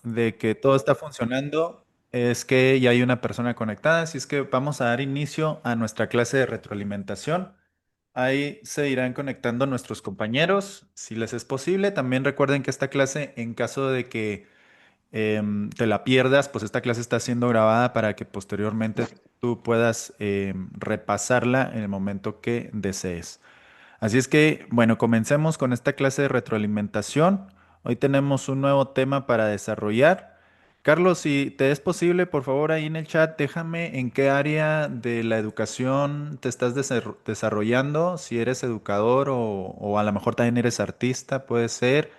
de que todo está funcionando es que ya hay una persona conectada, así es que vamos a dar inicio a nuestra clase de retroalimentación. Ahí se irán conectando nuestros compañeros, si les es posible. También recuerden que esta clase, en caso de que te la pierdas, pues esta clase está siendo grabada para que posteriormente tú puedas repasarla en el momento que desees. Así es que, bueno, comencemos con esta clase de retroalimentación. Hoy tenemos un nuevo tema para desarrollar. Carlos, si te es posible, por favor, ahí en el chat, déjame en qué área de la educación te estás desarrollando, si eres educador o a lo mejor también eres artista, puede ser,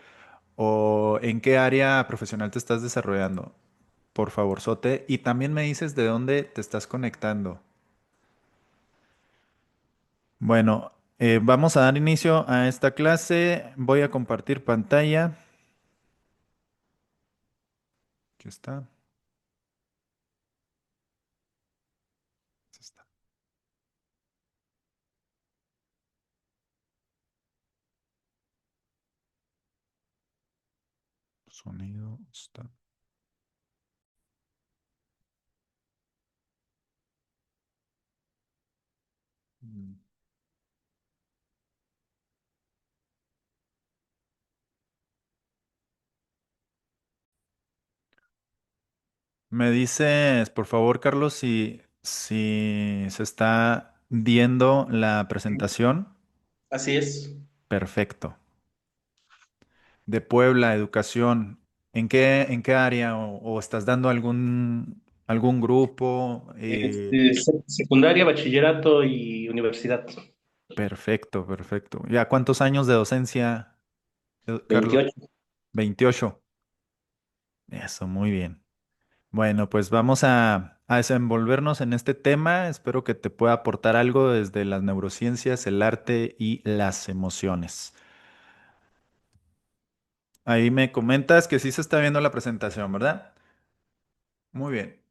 o en qué área profesional te estás desarrollando, por favor, Sote. Y también me dices de dónde te estás conectando. Bueno, vamos a dar inicio a esta clase. Voy a compartir pantalla. Aquí está. Aquí está. Sonido está. Mm. Me dices, por favor, Carlos, si se está viendo la presentación. Así es. Perfecto. De Puebla, educación. En qué área o estás dando algún grupo? Secundaria, bachillerato y universidad. Perfecto, perfecto. ¿Ya cuántos años de docencia, Carlos? 28. 28. Eso, muy bien. Bueno, pues vamos a desenvolvernos en este tema. Espero que te pueda aportar algo desde las neurociencias, el arte y las emociones. Ahí me comentas que sí se está viendo la presentación, ¿verdad? Muy bien.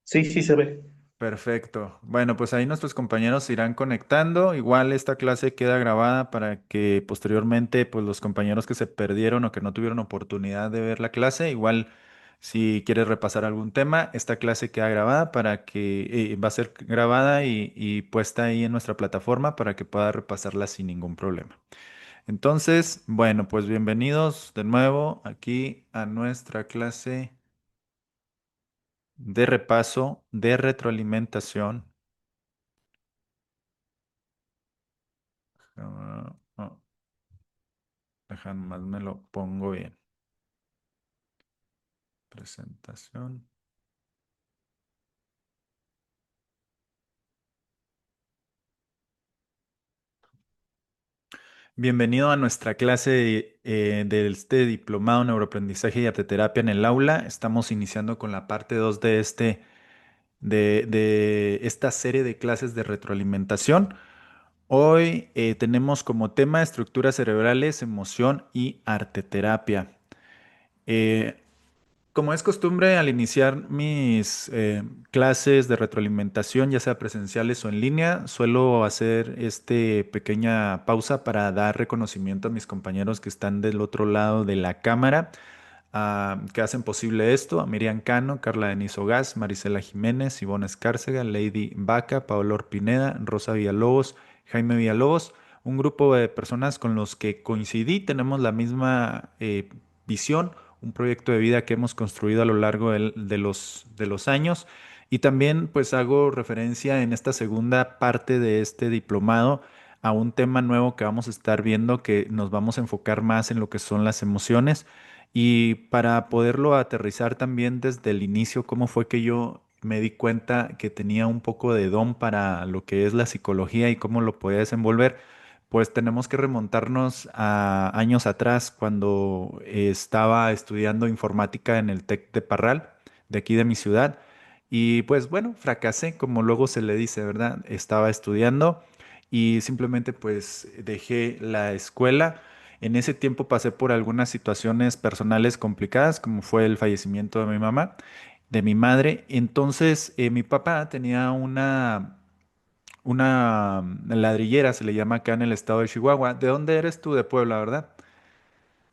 Sí, sí se ve. Perfecto. Bueno, pues ahí nuestros compañeros se irán conectando. Igual esta clase queda grabada para que posteriormente, pues los compañeros que se perdieron o que no tuvieron oportunidad de ver la clase, igual si quieres repasar algún tema, esta clase queda grabada para que va a ser grabada y puesta ahí en nuestra plataforma para que pueda repasarla sin ningún problema. Entonces, bueno, pues bienvenidos de nuevo aquí a nuestra clase de repaso, de retroalimentación. Ah, deja más me lo pongo bien. Presentación. Bienvenido a nuestra clase de este diplomado en neuroaprendizaje y arteterapia en el aula. Estamos iniciando con la parte 2 de de esta serie de clases de retroalimentación. Hoy tenemos como tema estructuras cerebrales, emoción y arteterapia. Eh, Como es costumbre, al iniciar mis clases de retroalimentación, ya sea presenciales o en línea, suelo hacer este pequeña pausa para dar reconocimiento a mis compañeros que están del otro lado de la cámara, que hacen posible esto: a Miriam Cano, Carla Denise Ogaz, Marisela Jiménez, Ivonne Escárcega, Lady Vaca, Paola Orpineda, Rosa Villalobos, Jaime Villalobos, un grupo de personas con los que coincidí, tenemos la misma visión, un proyecto de vida que hemos construido a lo largo de los años. Y también pues hago referencia en esta segunda parte de este diplomado a un tema nuevo que vamos a estar viendo, que nos vamos a enfocar más en lo que son las emociones. Y para poderlo aterrizar también desde el inicio, cómo fue que yo me di cuenta que tenía un poco de don para lo que es la psicología y cómo lo podía desenvolver, pues tenemos que remontarnos a años atrás cuando estaba estudiando informática en el TEC de Parral, de aquí de mi ciudad. Y pues bueno, fracasé, como luego se le dice, ¿verdad? Estaba estudiando y simplemente pues dejé la escuela. En ese tiempo pasé por algunas situaciones personales complicadas, como fue el fallecimiento de mi mamá, de mi madre. Entonces, mi papá tenía una ladrillera, se le llama acá en el estado de Chihuahua. ¿De dónde eres tú? De Puebla, ¿verdad?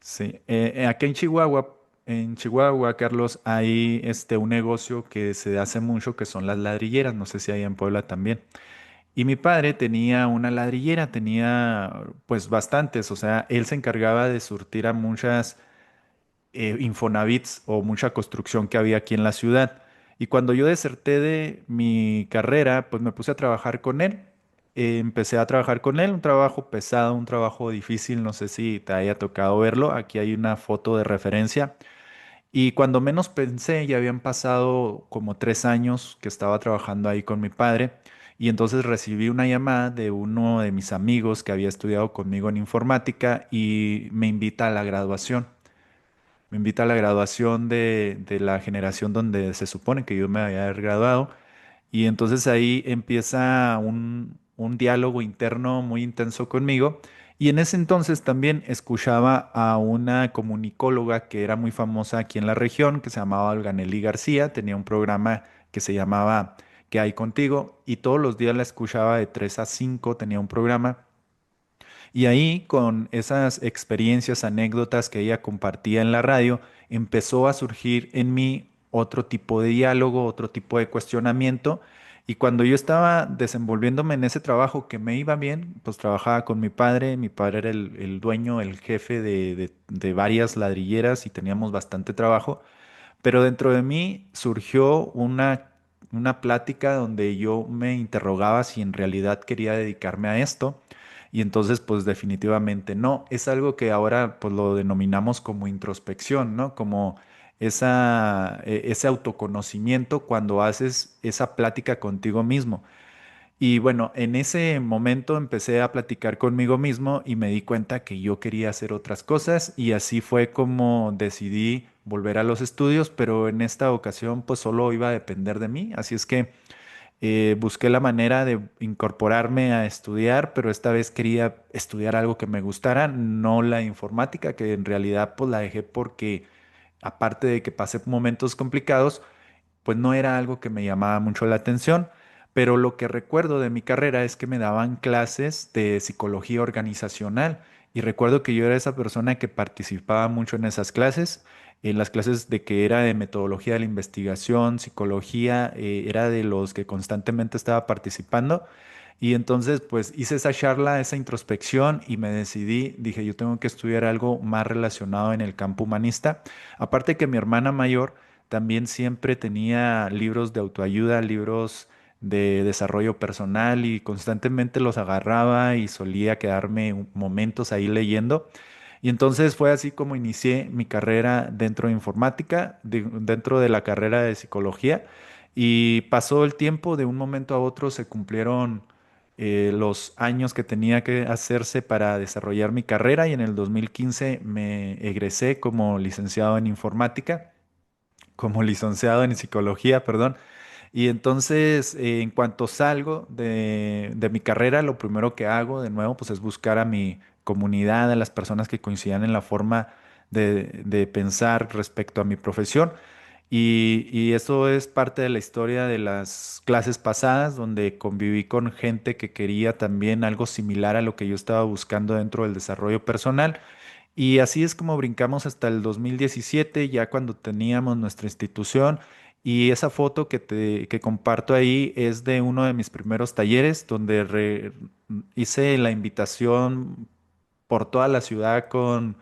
Sí. Aquí en Chihuahua. En Chihuahua, Carlos, hay un negocio que se hace mucho que son las ladrilleras. No sé si hay en Puebla también. Y mi padre tenía una ladrillera, tenía pues bastantes. O sea, él se encargaba de surtir a muchas Infonavits o mucha construcción que había aquí en la ciudad. Y cuando yo deserté de mi carrera, pues me puse a trabajar con él. Empecé a trabajar con él, un trabajo pesado, un trabajo difícil, no sé si te haya tocado verlo. Aquí hay una foto de referencia. Y cuando menos pensé, ya habían pasado como 3 años que estaba trabajando ahí con mi padre. Y entonces recibí una llamada de uno de mis amigos que había estudiado conmigo en informática y me invita a la graduación. Me invita a la graduación de la generación donde se supone que yo me había graduado. Y entonces ahí empieza un diálogo interno muy intenso conmigo. Y en ese entonces también escuchaba a una comunicóloga que era muy famosa aquí en la región, que se llamaba Olganelí García. Tenía un programa que se llamaba ¿Qué hay contigo? Y todos los días la escuchaba de 3 a 5, tenía un programa. Y ahí, con esas experiencias, anécdotas que ella compartía en la radio, empezó a surgir en mí otro tipo de diálogo, otro tipo de cuestionamiento. Y cuando yo estaba desenvolviéndome en ese trabajo que me iba bien, pues trabajaba con mi padre era el dueño, el jefe de varias ladrilleras y teníamos bastante trabajo. Pero dentro de mí surgió una plática donde yo me interrogaba si en realidad quería dedicarme a esto. Y entonces, pues definitivamente no. Es algo que ahora pues lo denominamos como introspección, ¿no? Como ese autoconocimiento cuando haces esa plática contigo mismo. Y bueno, en ese momento empecé a platicar conmigo mismo y me di cuenta que yo quería hacer otras cosas y así fue como decidí volver a los estudios, pero en esta ocasión pues solo iba a depender de mí, así es que busqué la manera de incorporarme a estudiar, pero esta vez quería estudiar algo que me gustara, no la informática, que en realidad pues la dejé porque aparte de que pasé momentos complicados, pues no era algo que me llamaba mucho la atención, pero lo que recuerdo de mi carrera es que me daban clases de psicología organizacional y recuerdo que yo era esa persona que participaba mucho en esas clases, en las clases de que era de metodología de la investigación, psicología, era de los que constantemente estaba participando. Y entonces, pues hice esa charla, esa introspección y me decidí, dije, yo tengo que estudiar algo más relacionado en el campo humanista. Aparte que mi hermana mayor también siempre tenía libros de autoayuda, libros de desarrollo personal y constantemente los agarraba y solía quedarme momentos ahí leyendo. Y entonces fue así como inicié mi carrera dentro de informática, dentro de la carrera de psicología. Y pasó el tiempo, de un momento a otro se cumplieron los años que tenía que hacerse para desarrollar mi carrera y en el 2015 me egresé como licenciado en informática, como licenciado en psicología, perdón. Y entonces, en cuanto salgo de mi carrera, lo primero que hago de nuevo, pues es buscar a mi comunidad, a las personas que coincidan en la forma de pensar respecto a mi profesión. Y eso es parte de la historia de las clases pasadas, donde conviví con gente que quería también algo similar a lo que yo estaba buscando dentro del desarrollo personal. Y así es como brincamos hasta el 2017, ya cuando teníamos nuestra institución. Y esa foto que comparto ahí es de uno de mis primeros talleres, donde hice la invitación por toda la ciudad con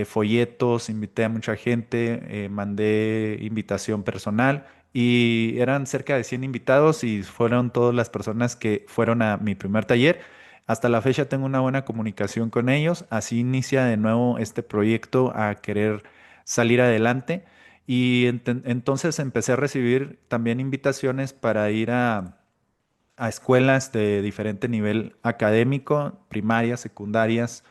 folletos, invité a mucha gente, mandé invitación personal y eran cerca de 100 invitados y fueron todas las personas que fueron a mi primer taller. Hasta la fecha tengo una buena comunicación con ellos, así inicia de nuevo este proyecto a querer salir adelante y entonces empecé a recibir también invitaciones para ir a escuelas de diferente nivel académico, primarias, secundarias,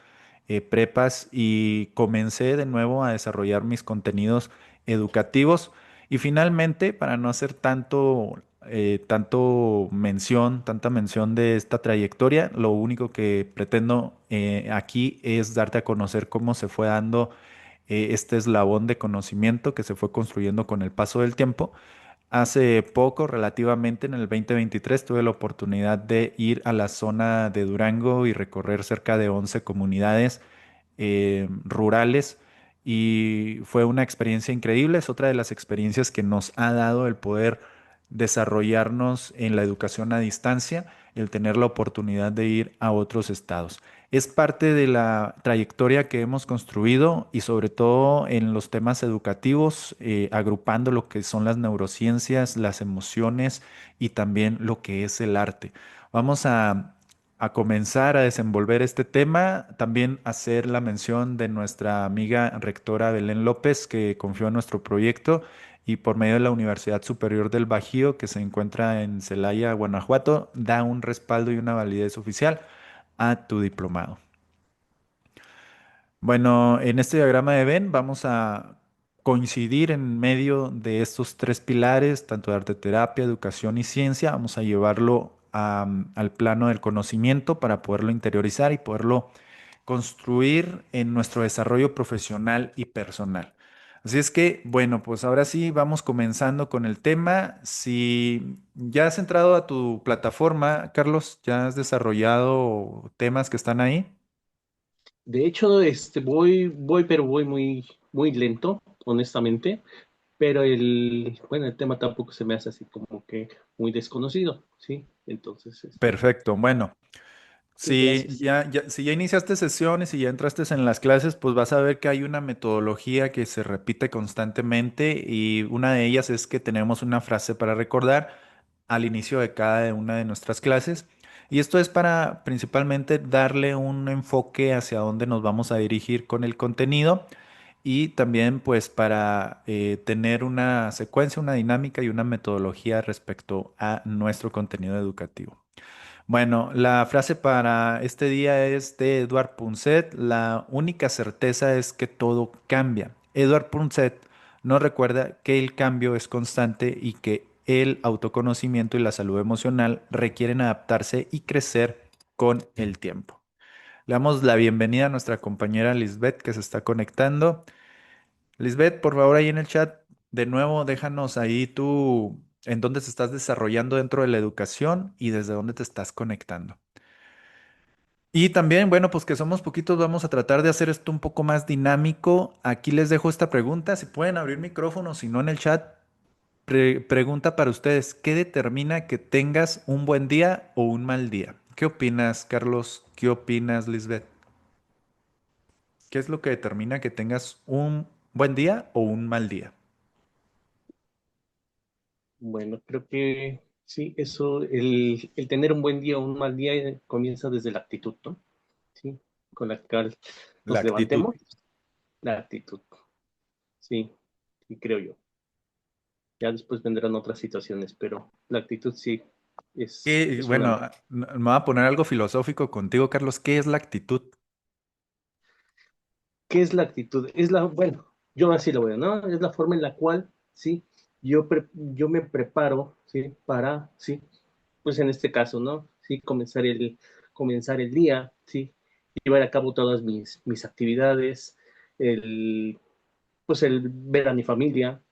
prepas, y comencé de nuevo a desarrollar mis contenidos educativos. Y finalmente, para no hacer tanta mención de esta trayectoria, lo único que pretendo aquí es darte a conocer cómo se fue dando este eslabón de conocimiento que se fue construyendo con el paso del tiempo. Hace poco, relativamente en el 2023, tuve la oportunidad de ir a la zona de Durango y recorrer cerca de 11 comunidades rurales y fue una experiencia increíble. Es otra de las experiencias que nos ha dado el poder desarrollarnos en la educación a distancia, el tener la oportunidad de ir a otros estados. Es parte de la trayectoria que hemos construido y sobre todo en los temas educativos, agrupando lo que son las neurociencias, las emociones y también lo que es el arte. Vamos a comenzar a desenvolver este tema, también hacer la mención de nuestra amiga rectora Belén López, que confió en nuestro proyecto y por medio de la Universidad Superior del Bajío, que se encuentra en Celaya, Guanajuato, da un respaldo y una validez oficial a tu diplomado. Bueno, en este diagrama de Venn vamos a coincidir en medio de estos tres pilares, tanto de arte terapia, educación y ciencia. Vamos a llevarlo al plano del conocimiento para poderlo interiorizar y poderlo construir en nuestro desarrollo profesional y personal. Así es que, bueno, pues ahora sí vamos comenzando con el tema. Si ya has entrado a tu plataforma, Carlos, ya has desarrollado temas que están ahí. De hecho, pero voy muy lento, honestamente. Pero bueno, el tema tampoco se me hace así como que muy desconocido, ¿sí? Entonces, Perfecto. Bueno. sí, Si gracias. si ya iniciaste sesiones y ya entraste en las clases, pues vas a ver que hay una metodología que se repite constantemente y una de ellas es que tenemos una frase para recordar al inicio de cada una de nuestras clases. Y esto es para principalmente darle un enfoque hacia dónde nos vamos a dirigir con el contenido y también pues para tener una secuencia, una dinámica y una metodología respecto a nuestro contenido educativo. Bueno, la frase para este día es de Edward Punset. La única certeza es que todo cambia. Edward Punset nos recuerda que el cambio es constante y que el autoconocimiento y la salud emocional requieren adaptarse y crecer con el tiempo. Le damos la bienvenida a nuestra compañera Lisbeth que se está conectando. Lisbeth, por favor, ahí en el chat, de nuevo, déjanos ahí tú en dónde te estás desarrollando dentro de la educación y desde dónde te estás conectando. Y también, bueno, pues que somos poquitos, vamos a tratar de hacer esto un poco más dinámico. Aquí les dejo esta pregunta, si pueden abrir micrófono, si no en el chat, pregunta para ustedes, ¿qué determina que tengas un buen día o un mal día? ¿Qué opinas, Carlos? ¿Qué opinas, Lisbeth? ¿Qué es lo que determina que tengas un buen día o un mal día? Bueno, creo que sí, el tener un buen día o un mal día comienza desde la actitud, ¿no? Sí, con la cual La nos actitud. levantemos, la actitud, sí, sí creo yo. Ya después vendrán otras situaciones, pero la actitud sí es Bueno, fundamental. me voy a poner algo filosófico contigo, Carlos. ¿Qué es la actitud? ¿Qué es la actitud? Bueno, yo así lo veo, ¿no? Es la forma en la cual, sí, yo me preparo, sí, sí, pues en este caso, ¿no? Sí, comenzar el día, sí, llevar a cabo todas mis actividades, el, pues el ver a mi familia,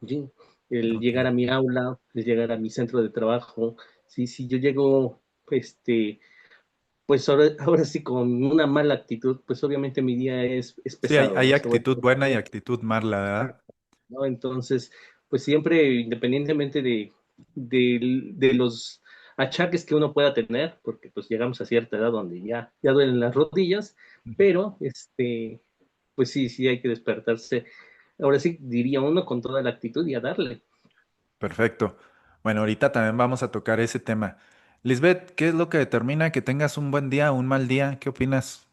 ¿sí? El Ok. llegar a mi aula, el llegar a mi centro de trabajo, sí, si yo llego, pues ahora sí con una mala actitud, pues obviamente mi día es Sí, pesado, hay ¿no? Se vuelve actitud buena y pesado, actitud mala, ¿verdad? ¿no? Entonces, pues siempre, independientemente de los achaques que uno pueda tener, porque pues llegamos a cierta edad donde ya duelen las rodillas, pero pues sí, sí hay que despertarse. Ahora sí diría uno con toda la actitud y a darle. Perfecto. Bueno, ahorita también vamos a tocar ese tema. Lisbeth, ¿qué es lo que determina que tengas un buen día o un mal día? ¿Qué opinas?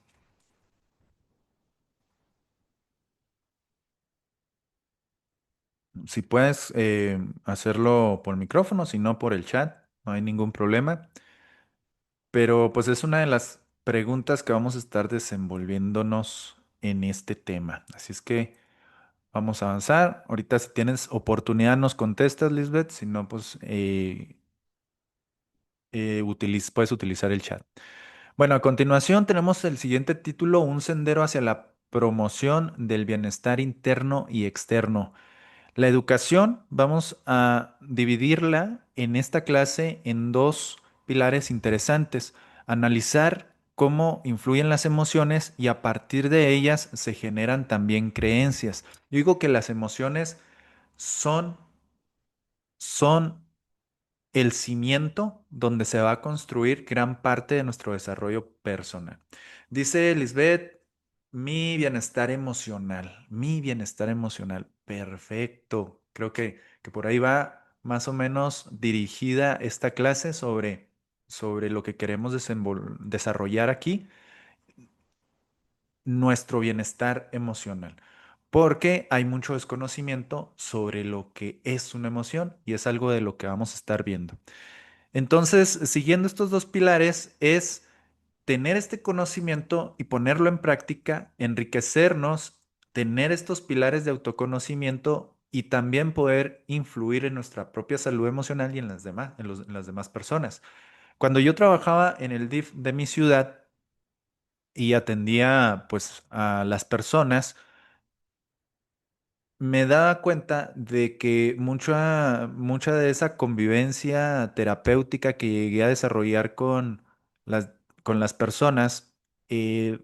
Si puedes hacerlo por micrófono, si no por el chat, no hay ningún problema. Pero pues es una de las preguntas que vamos a estar desenvolviéndonos en este tema. Así es que vamos a avanzar. Ahorita si tienes oportunidad nos contestas, Lisbeth. Si no, pues puedes utilizar el chat. Bueno, a continuación tenemos el siguiente título, Un sendero hacia la promoción del bienestar interno y externo. La educación, vamos a dividirla en esta clase en dos pilares interesantes. Analizar cómo influyen las emociones y a partir de ellas se generan también creencias. Yo digo que las emociones son, son el cimiento donde se va a construir gran parte de nuestro desarrollo personal. Dice Lisbeth, mi bienestar emocional. Perfecto. Creo que por ahí va más o menos dirigida esta clase sobre lo que queremos desarrollar aquí, nuestro bienestar emocional. Porque hay mucho desconocimiento sobre lo que es una emoción y es algo de lo que vamos a estar viendo. Entonces, siguiendo estos dos pilares, es tener este conocimiento y ponerlo en práctica, enriquecernos, tener estos pilares de autoconocimiento y también poder influir en nuestra propia salud emocional y en las demás, en las demás personas. Cuando yo trabajaba en el DIF de mi ciudad y atendía pues a las personas, me daba cuenta de que mucha de esa convivencia terapéutica que llegué a desarrollar las, con las personas, eh,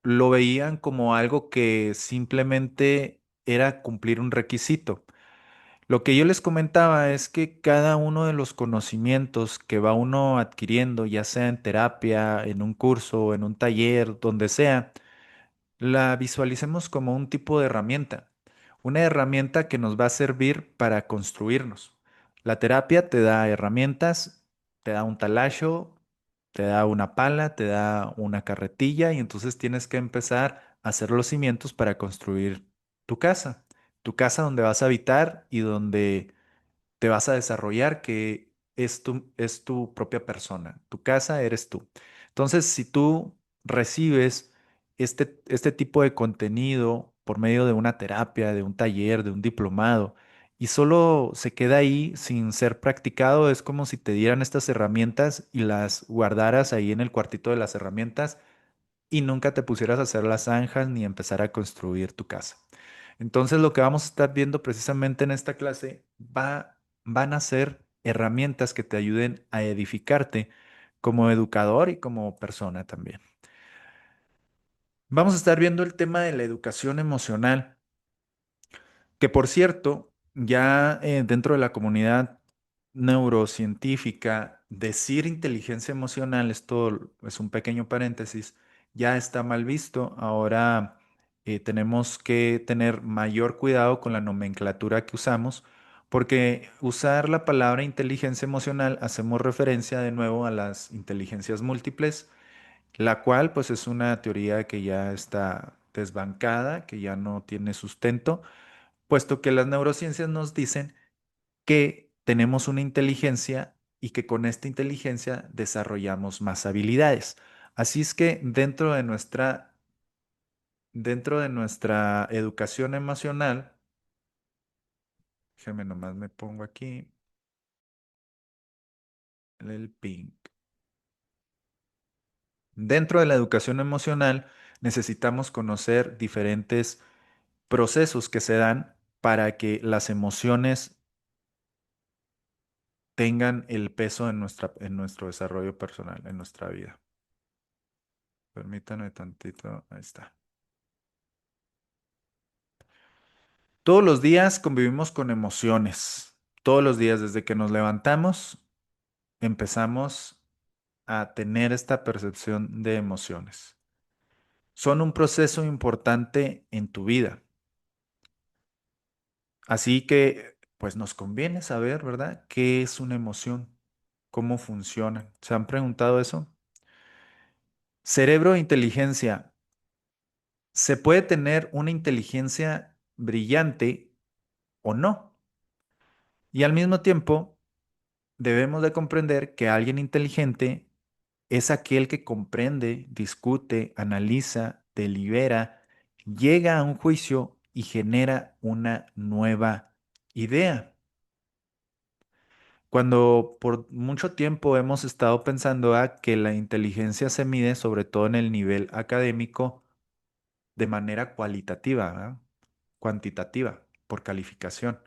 lo veían como algo que simplemente era cumplir un requisito. Lo que yo les comentaba es que cada uno de los conocimientos que va uno adquiriendo, ya sea en terapia, en un curso, en un taller, donde sea, la visualicemos como un tipo de herramienta, una herramienta que nos va a servir para construirnos. La terapia te da herramientas, te da un talacho, te da una pala, te da una carretilla y entonces tienes que empezar a hacer los cimientos para construir tu casa donde vas a habitar y donde te vas a desarrollar, que es tu propia persona. Tu casa eres tú. Entonces, si tú recibes este tipo de contenido por medio de una terapia, de un taller, de un diplomado, y solo se queda ahí sin ser practicado, es como si te dieran estas herramientas y las guardaras ahí en el cuartito de las herramientas y nunca te pusieras a hacer las zanjas ni empezar a construir tu casa. Entonces, lo que vamos a estar viendo precisamente en esta clase van a ser herramientas que te ayuden a edificarte como educador y como persona también. Vamos a estar viendo el tema de la educación emocional, que por cierto, ya dentro de la comunidad neurocientífica, decir inteligencia emocional, esto es un pequeño paréntesis, ya está mal visto. Ahora tenemos que tener mayor cuidado con la nomenclatura que usamos, porque usar la palabra inteligencia emocional hacemos referencia de nuevo a las inteligencias múltiples, la cual pues es una teoría que ya está desbancada, que ya no tiene sustento, puesto que las neurociencias nos dicen que tenemos una inteligencia y que con esta inteligencia desarrollamos más habilidades. Así es que dentro de nuestra educación emocional, déjame nomás me pongo aquí el pink. Dentro de la educación emocional necesitamos conocer diferentes procesos que se dan para que las emociones tengan el peso en nuestro desarrollo personal, en nuestra vida. Permítanme tantito. Ahí está. Todos los días convivimos con emociones. Todos los días, desde que nos levantamos, empezamos a tener esta percepción de emociones. Son un proceso importante en tu vida. Así que, pues nos conviene saber, ¿verdad? ¿Qué es una emoción? ¿Cómo funciona? ¿Se han preguntado eso? Cerebro e inteligencia. Se puede tener una inteligencia brillante o no. Y al mismo tiempo, debemos de comprender que alguien inteligente es aquel que comprende, discute, analiza, delibera, llega a un juicio y genera una nueva idea. Cuando por mucho tiempo hemos estado pensando que la inteligencia se mide sobre todo en el nivel académico de manera cualitativa, ¿verdad? Cuantitativa, por calificación.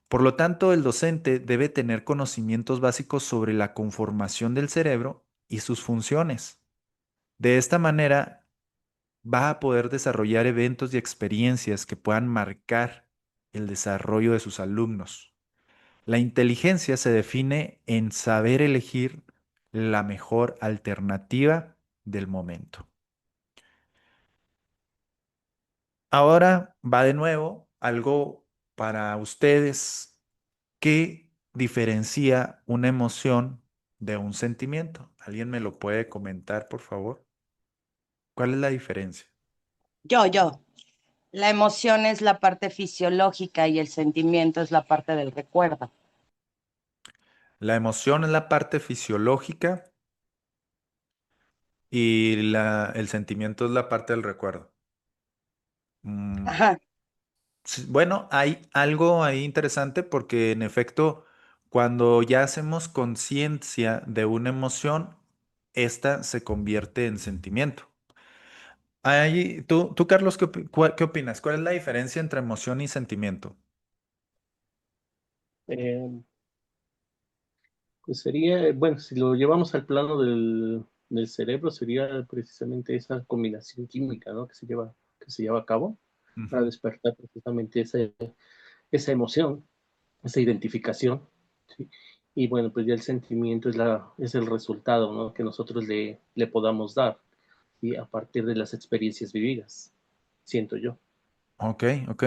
Por lo tanto, el docente debe tener conocimientos básicos sobre la conformación del cerebro y sus funciones. De esta manera va a poder desarrollar eventos y experiencias que puedan marcar el desarrollo de sus alumnos. La inteligencia se define en saber elegir la mejor alternativa del momento. Ahora va de nuevo algo para ustedes. ¿Qué diferencia una emoción de un sentimiento? ¿Alguien me lo puede comentar, por favor? ¿Cuál es la diferencia? Yo. La emoción es la parte fisiológica y el sentimiento es la parte del recuerdo. La emoción es la parte fisiológica y el sentimiento es la parte del recuerdo. Mm, Ajá. sí, bueno, hay algo ahí interesante porque en efecto, cuando ya hacemos conciencia de una emoción, esta se convierte en sentimiento. Tú, Carlos, ¿qué opinas? ¿Cuál es la diferencia entre emoción y sentimiento? Eh, pues sería, bueno, si lo llevamos al plano del cerebro, sería precisamente esa combinación química, ¿no? Que se lleva a cabo para Ujú. despertar precisamente esa emoción, esa identificación, ¿sí? Y bueno, pues ya el sentimiento es el resultado, ¿no? Que nosotros le podamos dar, ¿sí? A partir de las experiencias vividas, siento yo. Ok, ok.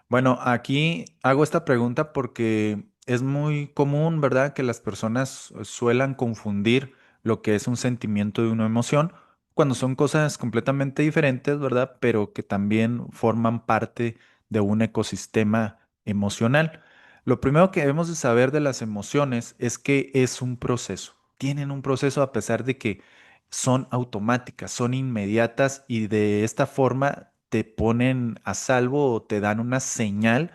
Bueno, aquí hago esta pregunta porque es muy común, ¿verdad?, que las personas suelan confundir lo que es un sentimiento de una emoción cuando son cosas completamente diferentes, ¿verdad? Pero que también forman parte de un ecosistema emocional. Lo primero que debemos de saber de las emociones es que es un proceso. Tienen un proceso a pesar de que son automáticas, son inmediatas y de esta forma te ponen a salvo o te dan una señal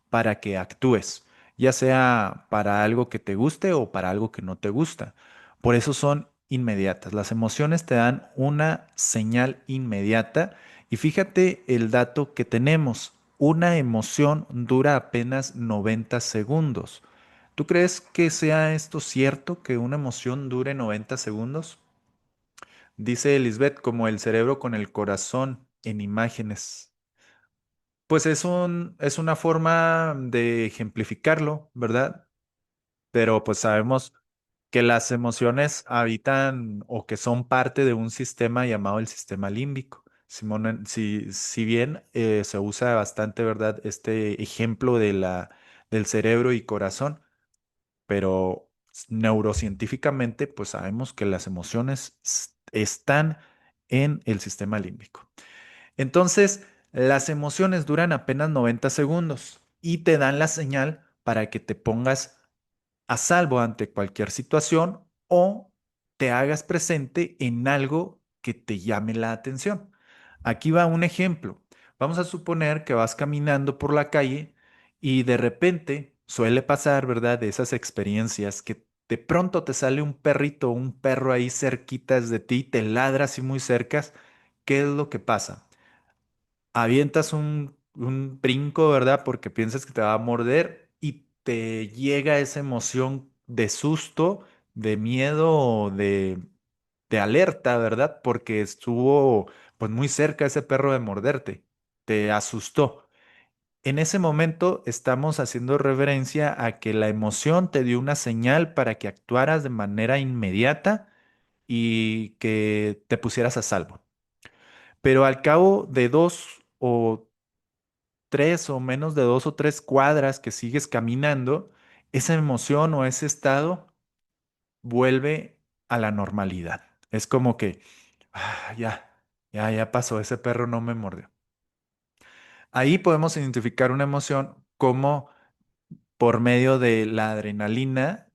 para que actúes, ya sea para algo que te guste o para algo que no te gusta. Por eso son inmediatas. Las emociones te dan una señal inmediata y fíjate el dato que tenemos. Una emoción dura apenas 90 segundos. ¿Tú crees que sea esto cierto, que una emoción dure 90 segundos? Dice Lisbeth, como el cerebro con el corazón en imágenes. Pues es una forma de ejemplificarlo, ¿verdad? Pero pues sabemos que las emociones habitan o que son parte de un sistema llamado el sistema límbico. Si bien se usa bastante, ¿verdad? Este ejemplo del cerebro y corazón, pero neurocientíficamente pues sabemos que las emociones están en el sistema límbico. Entonces, las emociones duran apenas 90 segundos y te dan la señal para que te pongas a salvo ante cualquier situación o te hagas presente en algo que te llame la atención. Aquí va un ejemplo. Vamos a suponer que vas caminando por la calle y de repente suele pasar, ¿verdad? De esas experiencias que de pronto te sale un perrito o un perro ahí cerquitas de ti, te ladra así muy cercas. ¿Qué es lo que pasa? Avientas un brinco, ¿verdad? Porque piensas que te va a morder y te llega esa emoción de susto, de miedo o de alerta, ¿verdad? Porque estuvo pues muy cerca ese perro de morderte, te asustó. En ese momento estamos haciendo referencia a que la emoción te dio una señal para que actuaras de manera inmediata y que te pusieras a salvo. Pero al cabo de 2 o 3 o menos de 2 o 3 cuadras que sigues caminando, esa emoción o ese estado vuelve a la normalidad. Es como que, ya pasó, ese perro no me mordió. Ahí podemos identificar una emoción como por medio de la adrenalina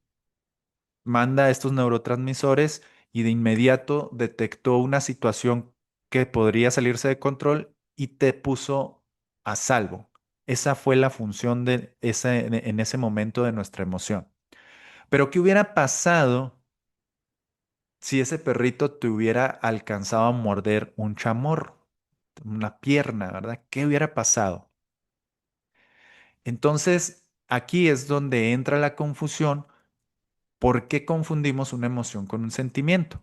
manda estos neurotransmisores y de inmediato detectó una situación que podría salirse de control y te puso a salvo. Esa fue la función de en ese momento de nuestra emoción. Pero ¿qué hubiera pasado si ese perrito te hubiera alcanzado a morder un chamorro, una pierna, ¿verdad? ¿Qué hubiera pasado? Entonces, aquí es donde entra la confusión. ¿Por qué confundimos una emoción con un sentimiento?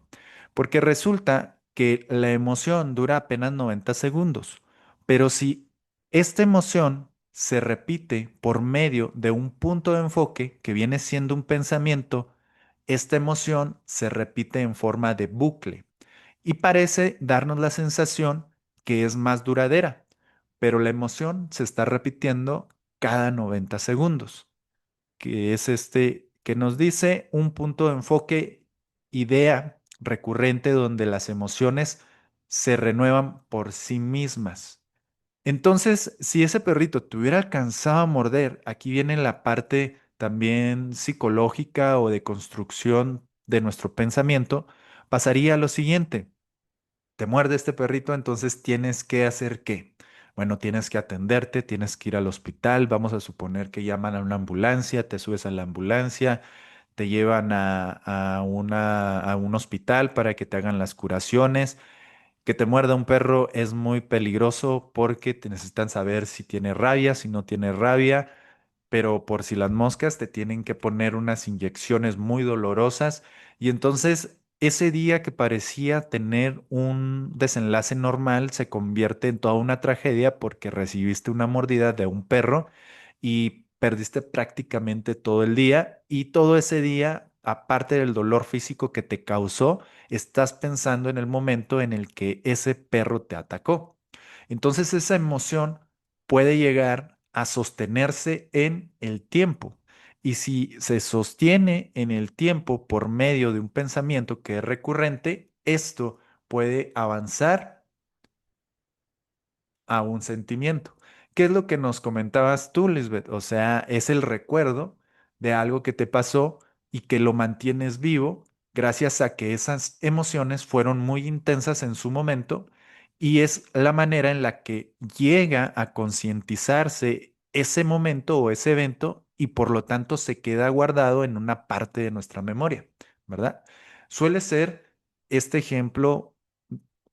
Porque resulta que la emoción dura apenas 90 segundos, pero si esta emoción se repite por medio de un punto de enfoque que viene siendo un pensamiento, esta emoción se repite en forma de bucle y parece darnos la sensación que es más duradera, pero la emoción se está repitiendo cada 90 segundos, que es este que nos dice un punto de enfoque, idea recurrente donde las emociones se renuevan por sí mismas. Entonces, si ese perrito te hubiera alcanzado a morder, aquí viene la parte también psicológica o de construcción de nuestro pensamiento, pasaría a lo siguiente. Te muerde este perrito, entonces tienes que hacer ¿qué? Bueno, tienes que atenderte, tienes que ir al hospital, vamos a suponer que llaman a una ambulancia, te subes a la ambulancia, te llevan a un hospital para que te hagan las curaciones. Que te muerda un perro es muy peligroso porque te necesitan saber si tiene rabia, si no tiene rabia, pero por si las moscas te tienen que poner unas inyecciones muy dolorosas y entonces ese día que parecía tener un desenlace normal se convierte en toda una tragedia porque recibiste una mordida de un perro y perdiste prácticamente todo el día y todo ese día, aparte del dolor físico que te causó, estás pensando en el momento en el que ese perro te atacó. Entonces esa emoción puede llegar a sostenerse en el tiempo. Y si se sostiene en el tiempo por medio de un pensamiento que es recurrente, esto puede avanzar a un sentimiento. ¿Qué es lo que nos comentabas tú, Lisbeth? O sea, es el recuerdo de algo que te pasó y que lo mantienes vivo gracias a que esas emociones fueron muy intensas en su momento y es la manera en la que llega a concientizarse ese momento o ese evento y por lo tanto se queda guardado en una parte de nuestra memoria, ¿verdad? Suele ser este ejemplo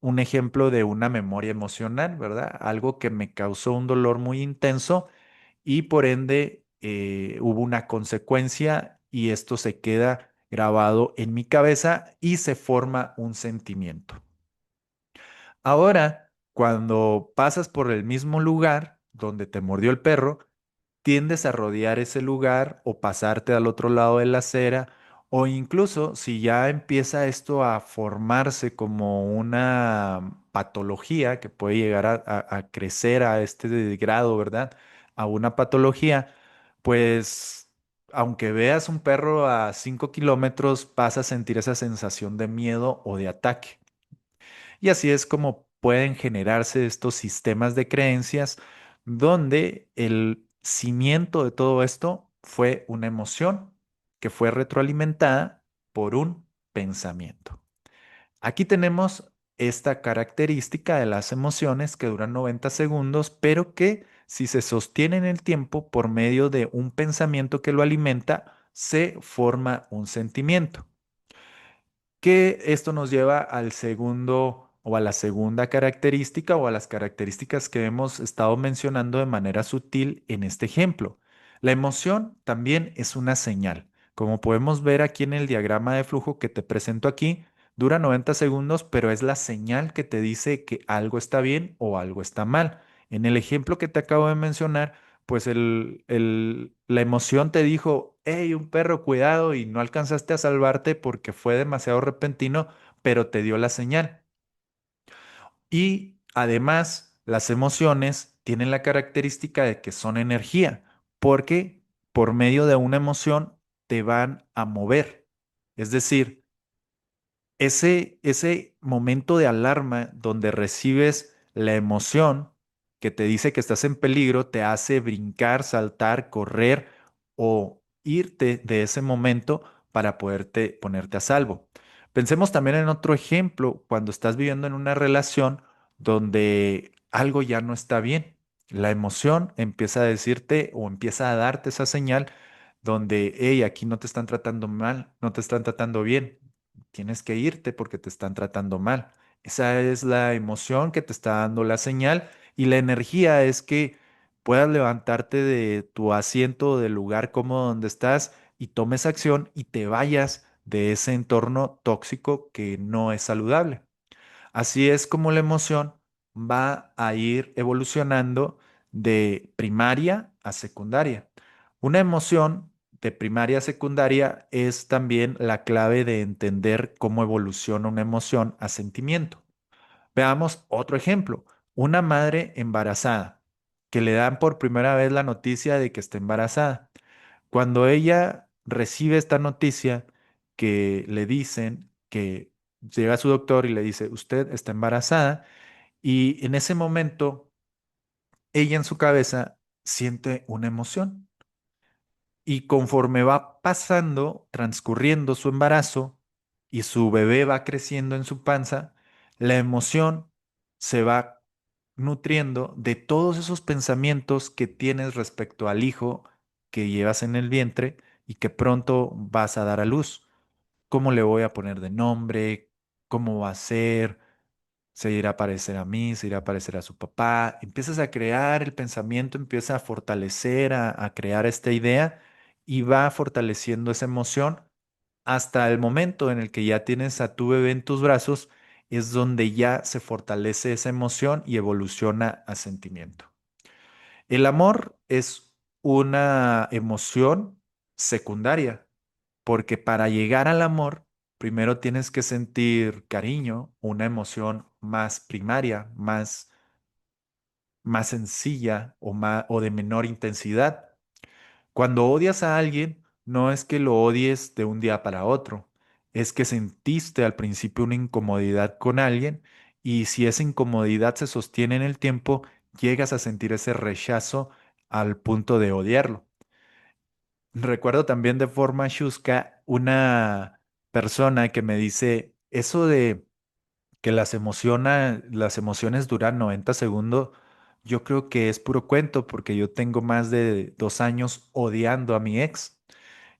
un ejemplo de una memoria emocional, ¿verdad? Algo que me causó un dolor muy intenso y por ende hubo una consecuencia y esto se queda grabado en mi cabeza y se forma un sentimiento. Ahora, cuando pasas por el mismo lugar donde te mordió el perro, tiendes a rodear ese lugar o pasarte al otro lado de la acera o incluso si ya empieza esto a formarse como una patología que puede llegar a crecer a este grado, ¿verdad? A una patología, pues aunque veas un perro a 5 kilómetros, vas a sentir esa sensación de miedo o de ataque. Y así es como pueden generarse estos sistemas de creencias donde el cimiento de todo esto fue una emoción que fue retroalimentada por un pensamiento. Aquí tenemos esta característica de las emociones que duran 90 segundos, pero que si se sostiene en el tiempo por medio de un pensamiento que lo alimenta, se forma un sentimiento que esto nos lleva al segundo o a la segunda característica o a las características que hemos estado mencionando de manera sutil en este ejemplo. La emoción también es una señal. Como podemos ver aquí en el diagrama de flujo que te presento aquí, dura 90 segundos, pero es la señal que te dice que algo está bien o algo está mal. En el ejemplo que te acabo de mencionar, pues la emoción te dijo, hey, un perro, cuidado, y no alcanzaste a salvarte porque fue demasiado repentino, pero te dio la señal. Y además, las emociones tienen la característica de que son energía, porque por medio de una emoción te van a mover. Es decir, ese momento de alarma donde recibes la emoción que te dice que estás en peligro, te hace brincar, saltar, correr o irte de ese momento para poderte ponerte a salvo. Pensemos también en otro ejemplo, cuando estás viviendo en una relación donde algo ya no está bien. La emoción empieza a decirte o empieza a darte esa señal donde, hey, aquí no te están tratando mal, no te están tratando bien, tienes que irte porque te están tratando mal. Esa es la emoción que te está dando la señal y la energía es que puedas levantarte de tu asiento, del lugar cómodo donde estás y tomes acción y te vayas de ese entorno tóxico que no es saludable. Así es como la emoción va a ir evolucionando de primaria a secundaria. Una emoción de primaria a secundaria es también la clave de entender cómo evoluciona una emoción a sentimiento. Veamos otro ejemplo. Una madre embarazada que le dan por primera vez la noticia de que está embarazada. Cuando ella recibe esta noticia que le dicen que llega a su doctor y le dice, usted está embarazada, y en ese momento ella en su cabeza siente una emoción. Y conforme va pasando, transcurriendo su embarazo y su bebé va creciendo en su panza, la emoción se va nutriendo de todos esos pensamientos que tienes respecto al hijo que llevas en el vientre y que pronto vas a dar a luz. ¿Cómo le voy a poner de nombre? ¿Cómo va a ser? ¿Se irá a parecer a mí? ¿Se irá a parecer a su papá? Empiezas a crear el pensamiento, empieza a fortalecer, a crear esta idea y va fortaleciendo esa emoción hasta el momento en el que ya tienes a tu bebé en tus brazos, es donde ya se fortalece esa emoción y evoluciona a sentimiento. El amor es una emoción secundaria, porque para llegar al amor, primero tienes que sentir cariño, una emoción más primaria, más sencilla o de menor intensidad. Cuando odias a alguien, no es que lo odies de un día para otro, es que sentiste al principio una incomodidad con alguien y si esa incomodidad se sostiene en el tiempo, llegas a sentir ese rechazo al punto de odiarlo. Recuerdo también de forma chusca una persona que me dice, eso de que las emociones duran 90 segundos, yo creo que es puro cuento porque yo tengo más de 2 años odiando a mi ex.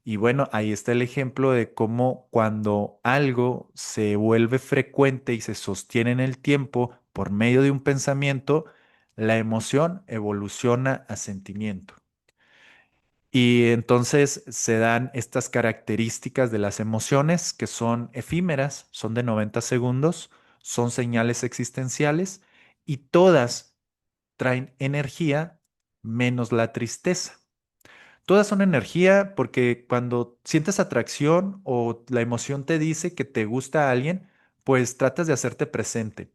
Y bueno, ahí está el ejemplo de cómo cuando algo se vuelve frecuente y se sostiene en el tiempo por medio de un pensamiento, la emoción evoluciona a sentimiento. Y entonces se dan estas características de las emociones que son efímeras, son de 90 segundos, son señales existenciales y todas traen energía menos la tristeza. Todas son energía porque cuando sientes atracción o la emoción te dice que te gusta a alguien, pues tratas de hacerte presente.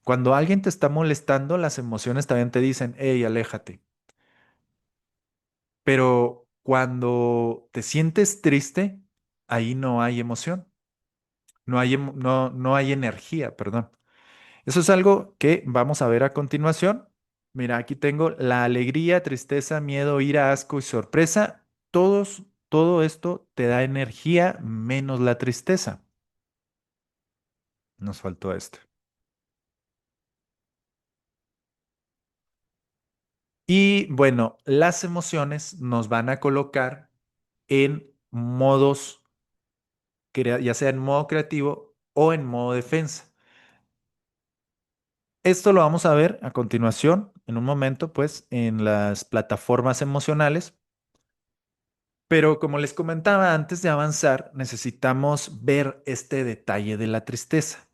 Cuando alguien te está molestando, las emociones también te dicen, hey, aléjate. Pero cuando te sientes triste, ahí no hay emoción, no hay energía, perdón. Eso es algo que vamos a ver a continuación. Mira, aquí tengo la alegría, tristeza, miedo, ira, asco y sorpresa. Todo esto te da energía menos la tristeza. Nos faltó este. Y bueno, las emociones nos van a colocar en modos, ya sea en modo creativo o en modo defensa. Esto lo vamos a ver a continuación, en un momento, pues, en las plataformas emocionales. Pero como les comentaba, antes de avanzar, necesitamos ver este detalle de la tristeza.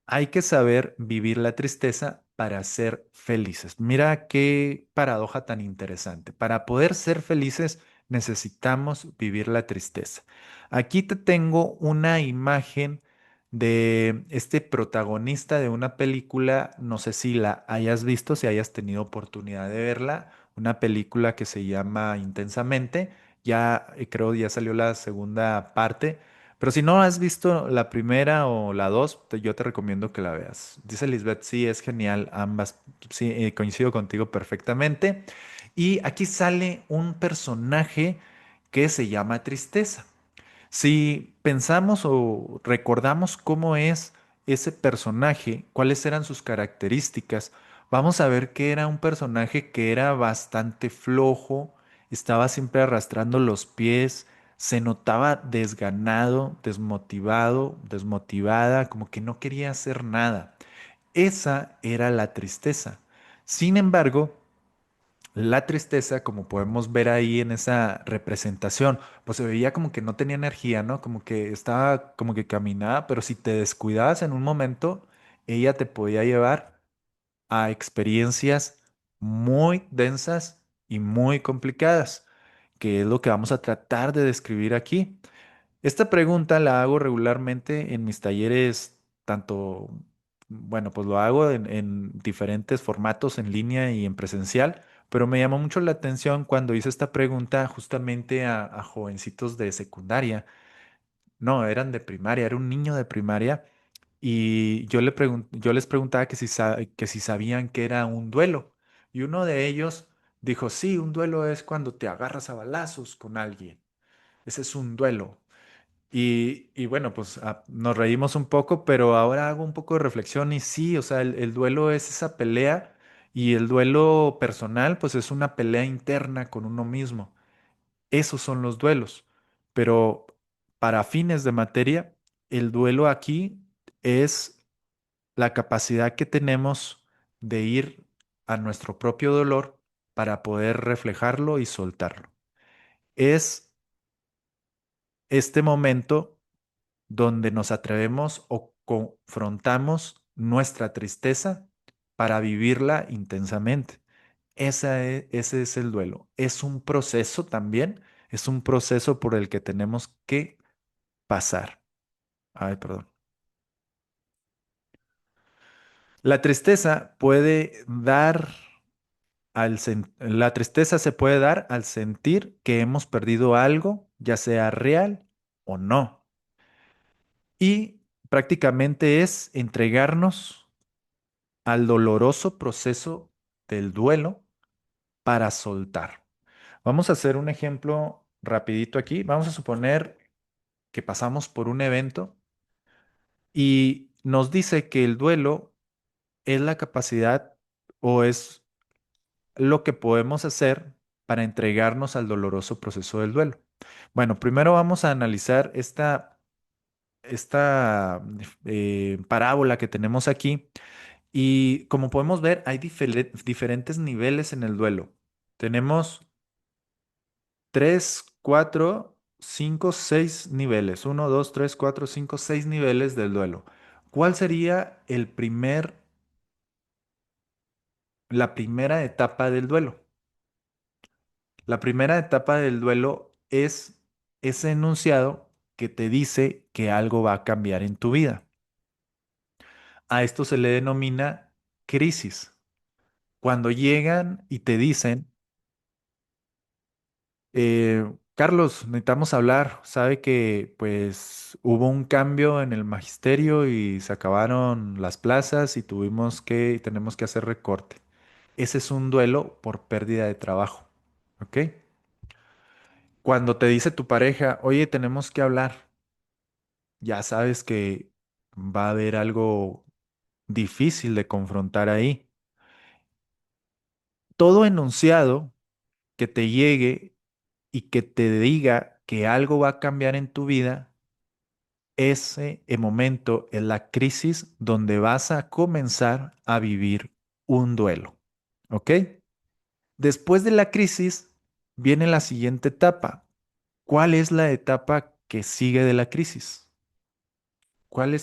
Hay que saber vivir la tristeza para ser felices. Mira qué paradoja tan interesante. Para poder ser felices necesitamos vivir la tristeza. Aquí te tengo una imagen de este protagonista de una película, no sé si la hayas visto, si hayas tenido oportunidad de verla, una película que se llama Intensamente. Ya creo ya salió la segunda parte. Pero si no has visto la primera o la dos, yo te recomiendo que la veas. Dice Lisbeth, sí, es genial, ambas. Sí, coincido contigo perfectamente. Y aquí sale un personaje que se llama Tristeza. Si pensamos o recordamos cómo es ese personaje, cuáles eran sus características, vamos a ver que era un personaje que era bastante flojo, estaba siempre arrastrando los pies, se notaba desganado, desmotivado, desmotivada, como que no quería hacer nada. Esa era la tristeza. Sin embargo, la tristeza, como podemos ver ahí en esa representación, pues se veía como que no tenía energía, ¿no? Como que estaba, como que caminaba, pero si te descuidabas en un momento, ella te podía llevar a experiencias muy densas y muy complicadas, que es lo que vamos a tratar de describir aquí. Esta pregunta la hago regularmente en mis talleres, tanto, bueno, pues lo hago en diferentes formatos, en línea y en presencial, pero me llamó mucho la atención cuando hice esta pregunta justamente a jovencitos de secundaria. No, eran de primaria, era un niño de primaria y yo les preguntaba que si sabían que era un duelo. Y uno de ellos dijo, sí, un duelo es cuando te agarras a balazos con alguien. Ese es un duelo. Y bueno, pues nos reímos un poco, pero ahora hago un poco de reflexión y sí, o sea, el duelo es esa pelea y el duelo personal, pues es una pelea interna con uno mismo. Esos son los duelos. Pero para fines de materia, el duelo aquí es la capacidad que tenemos de ir a nuestro propio dolor para poder reflejarlo y soltarlo. Es este momento donde nos atrevemos o confrontamos nuestra tristeza para vivirla intensamente. Ese es el duelo. Es un proceso también, es un proceso por el que tenemos que pasar. Ay, perdón. La tristeza puede dar la tristeza se puede dar al sentir que hemos perdido algo, ya sea real o no. Y prácticamente es entregarnos al doloroso proceso del duelo para soltar. Vamos a hacer un ejemplo rapidito aquí. Vamos a suponer que pasamos por un evento y nos dice que el duelo es la capacidad o es lo que podemos hacer para entregarnos al doloroso proceso del duelo. Bueno, primero vamos a analizar esta parábola que tenemos aquí. Y como podemos ver, hay diferentes niveles en el duelo. Tenemos 3, 4, 5, 6 niveles. Uno, 2, 3, 4, 5, 6 niveles del duelo. ¿Cuál sería la primera etapa del duelo? La primera etapa del duelo es ese enunciado que te dice que algo va a cambiar en tu vida. A esto se le denomina crisis. Cuando llegan y te dicen, Carlos, necesitamos hablar. Sabe que pues hubo un cambio en el magisterio y se acabaron las plazas y tenemos que hacer recorte. Ese es un duelo por pérdida de trabajo. ¿Ok? Cuando te dice tu pareja, oye, tenemos que hablar, ya sabes que va a haber algo difícil de confrontar ahí. Todo enunciado que te llegue y que te diga que algo va a cambiar en tu vida, ese momento es la crisis donde vas a comenzar a vivir un duelo. ¿Ok? Después de la crisis viene la siguiente etapa. ¿Cuál es la etapa que sigue de la crisis? ¿Cuál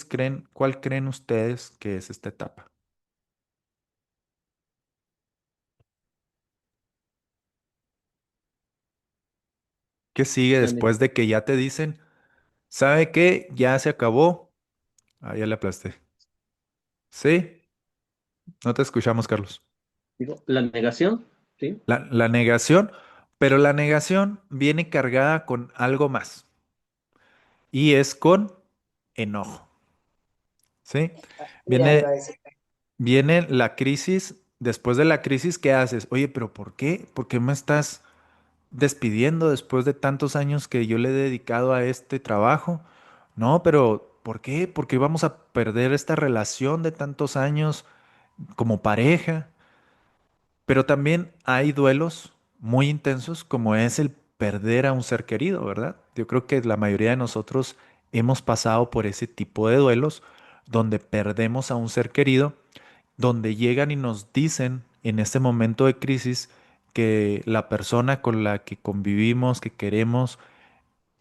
creen ustedes que es esta etapa? ¿Qué sigue La neg- después de que ya te dicen, ¿sabe qué? Ya se acabó. Ah, ya le aplasté. ¿Sí? No te escuchamos, Carlos. la negación, ¿sí? La negación, pero la negación viene cargada con algo más y es con enojo. ¿Sí? Ya iba a Viene, decir. viene la crisis. Después de la crisis, ¿qué haces? Oye, pero ¿por qué? ¿Por qué me estás despidiendo después de tantos años que yo le he dedicado a este trabajo? No, pero ¿por qué? Porque vamos a perder esta relación de tantos años como pareja. Pero también hay duelos muy intensos como es el perder a un ser querido, ¿verdad? Yo creo que la mayoría de nosotros hemos pasado por ese tipo de duelos donde perdemos a un ser querido, donde llegan y nos dicen en este momento de crisis que la persona con la que convivimos, que queremos,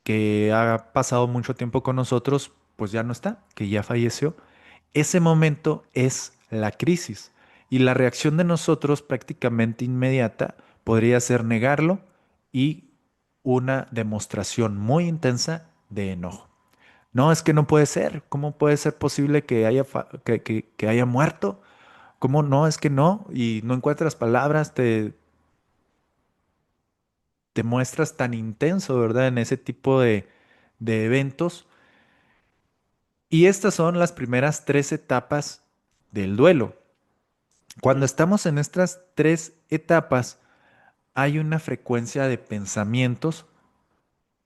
que ha pasado mucho tiempo con nosotros, pues ya no está, que ya falleció. ese momento es la crisis. Y la reacción de nosotros prácticamente inmediata podría ser negarlo y una demostración muy intensa de enojo. No, es que no puede ser. ¿Cómo puede ser posible que que haya muerto? ¿Cómo no? Es que no. Y no encuentras palabras, te muestras tan intenso, ¿verdad? En ese tipo de eventos. Y estas son las primeras tres etapas del duelo. Cuando estamos en estas tres etapas, hay una frecuencia de pensamientos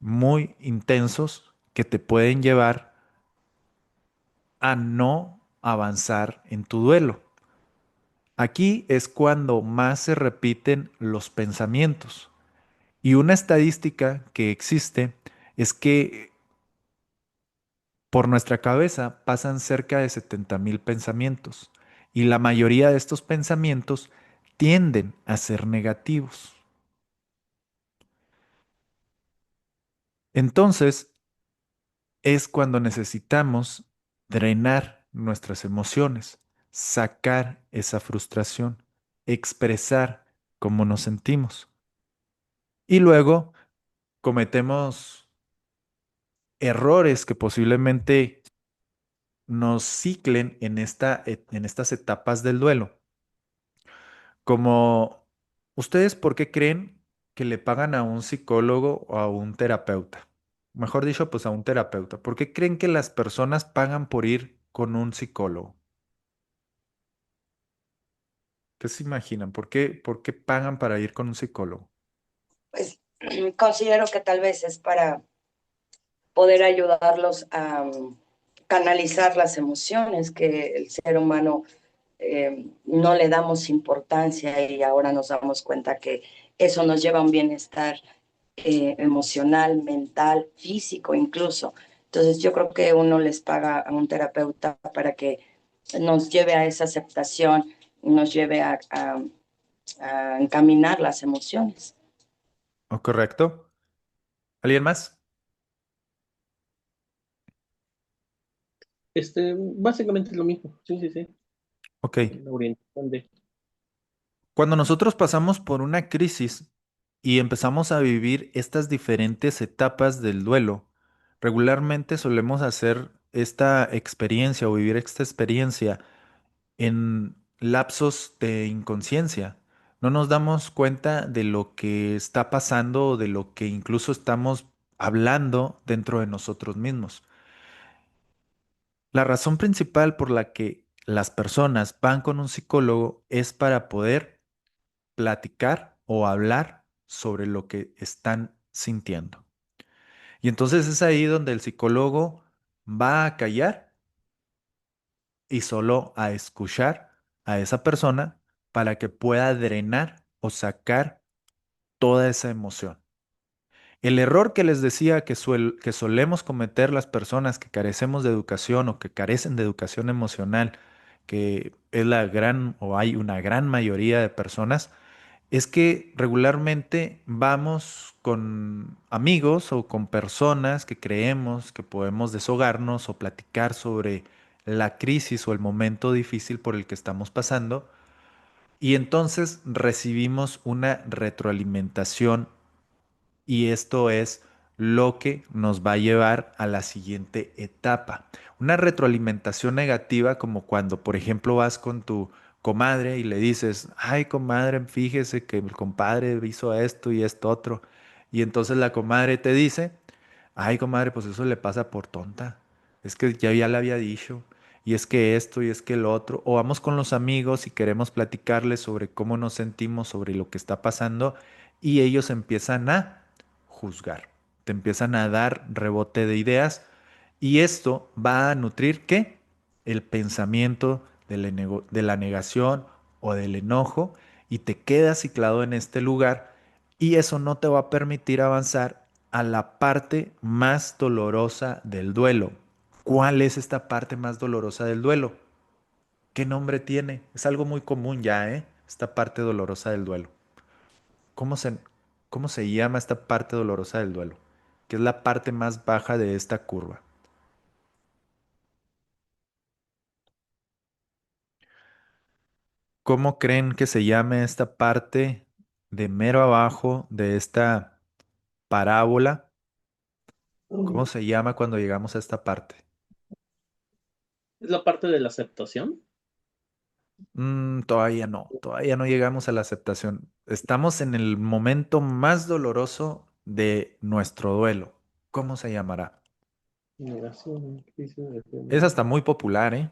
muy intensos que te pueden llevar a no avanzar en tu duelo. Aquí es cuando más se repiten los pensamientos. Y una estadística que existe es que por nuestra cabeza pasan cerca de 70,000 pensamientos y la mayoría de estos pensamientos tienden a ser negativos. Entonces es cuando necesitamos drenar nuestras emociones, sacar esa frustración, expresar cómo nos sentimos. Y luego cometemos errores que posiblemente nos ciclen en en estas etapas del duelo. Como, ¿ustedes por qué creen que le pagan a un psicólogo o a un terapeuta? Mejor dicho, pues a un terapeuta. ¿Por qué creen que las personas pagan por ir con un psicólogo? ¿Qué se imaginan? Por qué pagan para ir con un psicólogo? Pues considero que tal vez es para poder ayudarlos a canalizar las emociones que el ser humano no le damos importancia y ahora nos damos cuenta que eso nos lleva a un bienestar emocional, mental, físico incluso. Entonces yo creo que uno les paga a un terapeuta para que nos lleve a esa aceptación, nos lleve a encaminar las emociones. ¿O correcto? ¿Alguien más? Básicamente es lo mismo. Sí, sí, sí. Ok. La orientación de. Cuando nosotros pasamos por una crisis y empezamos a vivir estas diferentes etapas del duelo, regularmente solemos hacer esta experiencia o vivir esta experiencia en lapsos de inconsciencia. No nos damos cuenta de lo que está pasando o de lo que incluso estamos hablando dentro de nosotros mismos. La razón principal por la que las personas van con un psicólogo es para poder platicar o hablar sobre lo que están sintiendo. Y entonces es ahí donde el psicólogo va a callar y solo a escuchar a esa persona para que pueda drenar o sacar toda esa emoción. El error que les decía que solemos cometer las personas que carecemos de educación o que carecen de educación emocional, que es la gran o hay una gran mayoría de personas, es que regularmente vamos con amigos o con personas que creemos que podemos deshogarnos o platicar sobre la crisis o el momento difícil por el que estamos pasando y entonces recibimos una retroalimentación y esto es lo que nos va a llevar a la siguiente etapa. Una retroalimentación negativa como cuando, por ejemplo, vas con tu comadre y le dices, ay, comadre, fíjese que el compadre hizo esto y esto otro. Y entonces la comadre te dice, ay, comadre, pues eso le pasa por tonta. Es que ya le había dicho. Y es que esto y es que lo otro. O vamos con los amigos y queremos platicarles sobre cómo nos sentimos, sobre lo que está pasando. Y ellos empiezan a juzgar. Te empiezan a dar rebote de ideas. Y esto va a nutrir ¿qué? El pensamiento de la negación o del enojo. Y te quedas ciclado en este lugar. Y eso no te va a permitir avanzar a la parte más dolorosa del duelo. ¿Cuál es esta parte más dolorosa del duelo? ¿Qué nombre tiene? Es algo muy común ya, ¿eh? Esta parte dolorosa del duelo. ¿Cómo se, cómo se llama esta parte dolorosa del duelo? Que es la parte más baja de esta curva. ¿Cómo creen que se llame esta parte de mero abajo de esta parábola? ¿Cómo se llama cuando llegamos a esta parte? Es la parte de la aceptación. Todavía no llegamos a la aceptación. Estamos en el momento más doloroso de nuestro duelo. ¿Cómo se llamará? Negación, juicio, Es hasta muy popular, ¿eh?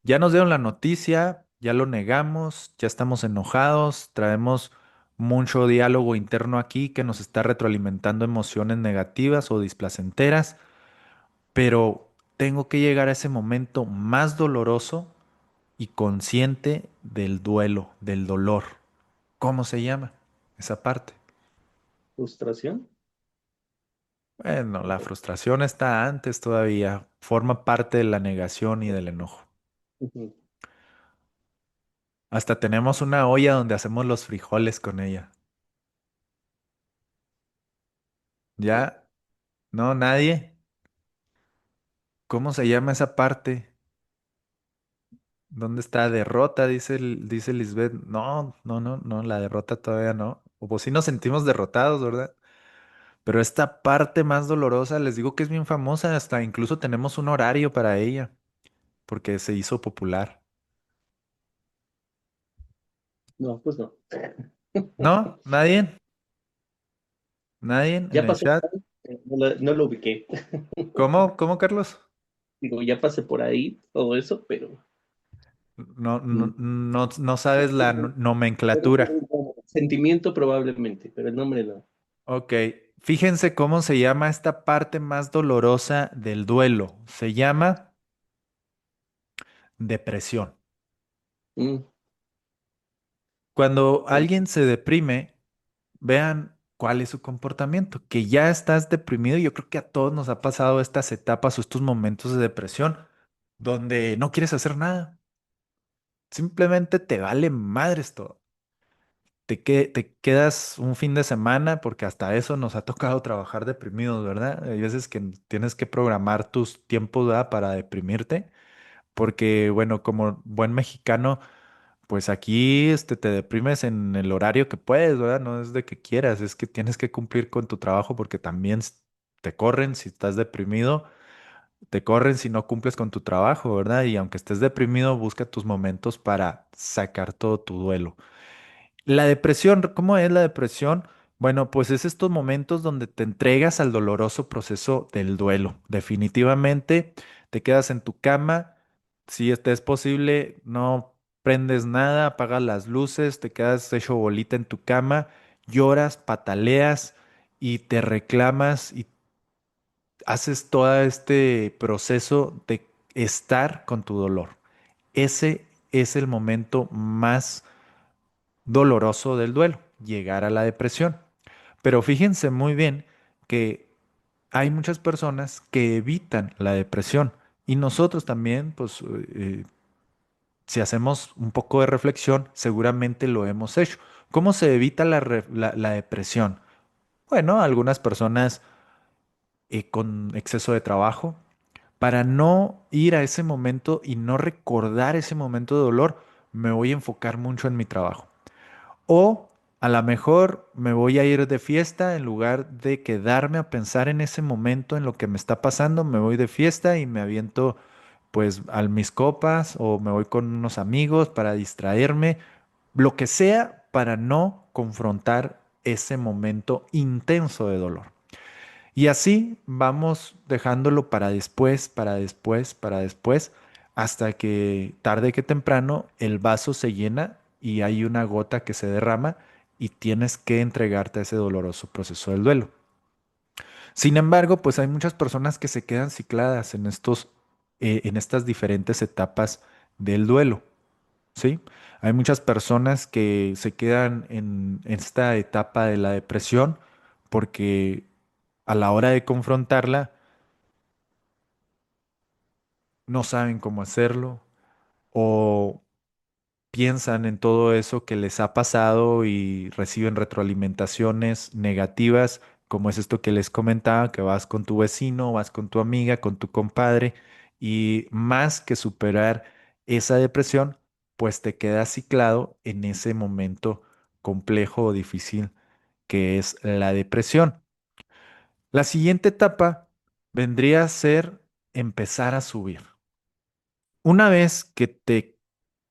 Ya nos dieron la noticia, ya lo negamos, ya estamos enojados, traemos mucho diálogo interno aquí que nos está retroalimentando emociones negativas o displacenteras, pero tengo que llegar a ese momento más doloroso y consciente del duelo, del dolor. ¿Cómo se llama esa parte? frustración. Bueno, la frustración está antes todavía, forma parte de la negación y del enojo. Ujú. Hasta tenemos una olla donde hacemos los frijoles con ella. ¿Ya? ¿No? ¿Nadie? ¿Cómo se llama esa parte? ¿Dónde está derrota? Dice Lisbeth. No, no, no, no, la derrota todavía no. O pues sí nos sentimos derrotados, ¿verdad? Pero esta parte más dolorosa, les digo que es bien famosa, hasta incluso tenemos un horario para ella, porque se hizo popular. No, pues no. ¿No? ¿Nadie? ¿Nadie en Ya el pasé chat? por ahí, no lo ubiqué. ¿Cómo? ¿Cómo, Carlos? Digo, ya pasé por ahí, todo eso, pero No, no, mm, no, no sabes la pero nomenclatura. sentimiento probablemente, pero el nombre no. Ok, fíjense cómo se llama esta parte más dolorosa del duelo. Se llama depresión. Mm, Cuando ok. alguien se deprime, vean cuál es su comportamiento. Que ya estás deprimido, yo creo que a todos nos ha pasado estas etapas o estos momentos de depresión donde no quieres hacer nada. Simplemente te vale madres todo. Te quedas un fin de semana porque hasta eso nos ha tocado trabajar deprimidos, ¿verdad? Hay veces que tienes que programar tus tiempos, ¿verdad? Para deprimirte, porque bueno, como buen mexicano, pues aquí te deprimes en el horario que puedes, ¿verdad? No es de que quieras, es que tienes que cumplir con tu trabajo porque también te corren si estás deprimido, te corren si no cumples con tu trabajo, ¿verdad? Y aunque estés deprimido, busca tus momentos para sacar todo tu duelo. La depresión, ¿cómo es la depresión? Bueno, pues es estos momentos donde te entregas al doloroso proceso del duelo. Definitivamente te quedas en tu cama, si te es posible, no prendes nada, apagas las luces, te quedas hecho bolita en tu cama, lloras, pataleas y te reclamas y haces todo este proceso de estar con tu dolor. Ese es el momento más doloroso del duelo, llegar a la depresión. Pero fíjense muy bien que hay muchas personas que evitan la depresión y nosotros también, pues, si hacemos un poco de reflexión, seguramente lo hemos hecho. ¿Cómo se evita la depresión? Bueno, algunas personas con exceso de trabajo, para no ir a ese momento y no recordar ese momento de dolor, me voy a enfocar mucho en mi trabajo. O a lo mejor me voy a ir de fiesta en lugar de quedarme a pensar en ese momento, en lo que me está pasando, me voy de fiesta y me aviento pues a mis copas o me voy con unos amigos para distraerme, lo que sea para no confrontar ese momento intenso de dolor. Y así vamos dejándolo para después, para después, para después, hasta que tarde que temprano el vaso se llena y hay una gota que se derrama y tienes que entregarte a ese doloroso proceso del duelo. Sin embargo, pues hay muchas personas que se quedan cicladas en estas diferentes etapas del duelo, ¿sí? Hay muchas personas que se quedan en esta etapa de la depresión porque a la hora de confrontarla, no saben cómo hacerlo o piensan en todo eso que les ha pasado y reciben retroalimentaciones negativas, como es esto que les comentaba, que vas con tu vecino, vas con tu amiga, con tu compadre, y más que superar esa depresión, pues te quedas ciclado en ese momento complejo o difícil que es la depresión. La siguiente etapa vendría a ser empezar a subir. Una vez que te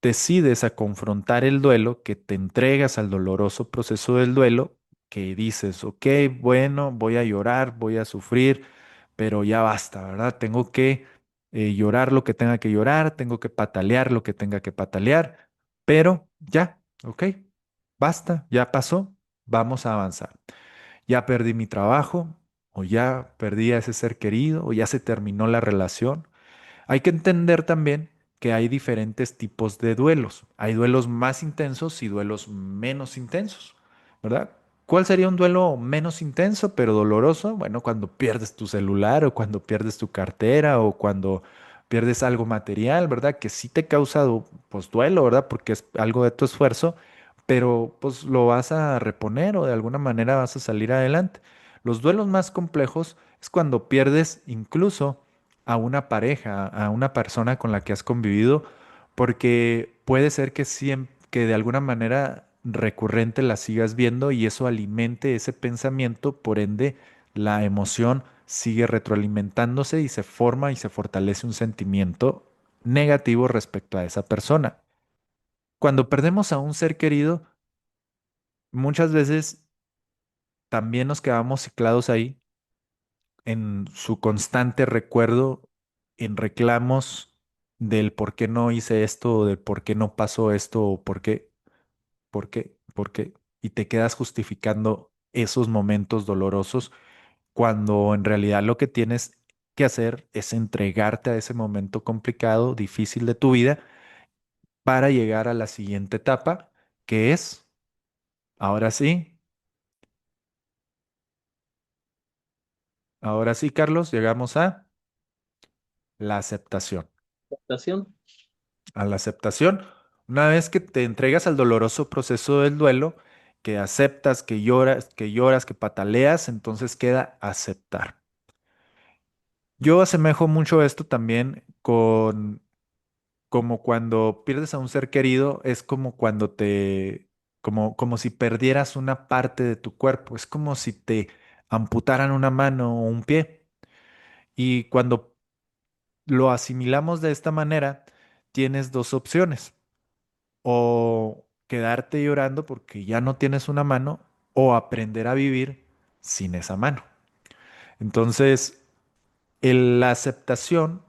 decides a confrontar el duelo, que te entregas al doloroso proceso del duelo, que dices, ok, bueno, voy a llorar, voy a sufrir, pero ya basta, ¿verdad? Tengo que llorar lo que tenga que llorar, tengo que patalear lo que tenga que patalear, pero ya, ok, basta, ya pasó, vamos a avanzar. Ya perdí mi trabajo, o ya perdí a ese ser querido, o ya se terminó la relación. Hay que entender también que hay diferentes tipos de duelos. Hay duelos más intensos y duelos menos intensos, ¿verdad? ¿Cuál sería un duelo menos intenso pero doloroso? Bueno, cuando pierdes tu celular o cuando pierdes tu cartera o cuando pierdes algo material, ¿verdad? Que sí te causa pues duelo, ¿verdad? Porque es algo de tu esfuerzo, pero pues lo vas a reponer o de alguna manera vas a salir adelante. Los duelos más complejos es cuando pierdes incluso a una pareja, a una persona con la que has convivido, porque puede ser que, que de alguna manera recurrente la sigas viendo y eso alimente ese pensamiento, por ende la emoción sigue retroalimentándose y se forma y se fortalece un sentimiento negativo respecto a esa persona. Cuando perdemos a un ser querido, muchas veces también nos quedamos ciclados ahí en su constante recuerdo, en reclamos del por qué no hice esto, o del por qué no pasó esto, o por qué, y te quedas justificando esos momentos dolorosos cuando en realidad lo que tienes que hacer es entregarte a ese momento complicado, difícil de tu vida, para llegar a la siguiente etapa, que es, ahora sí, Carlos, llegamos a la aceptación. Adaptación. A la aceptación. Una vez que te entregas al doloroso proceso del duelo, que aceptas, que lloras, que pataleas, entonces queda aceptar. Yo asemejo mucho esto también con como cuando pierdes a un ser querido, es como cuando como si perdieras una parte de tu cuerpo, es como si te amputaran una mano o un pie. Y cuando lo asimilamos de esta manera, tienes dos opciones: o quedarte llorando porque ya no tienes una mano, o aprender a vivir sin esa mano. Entonces, la aceptación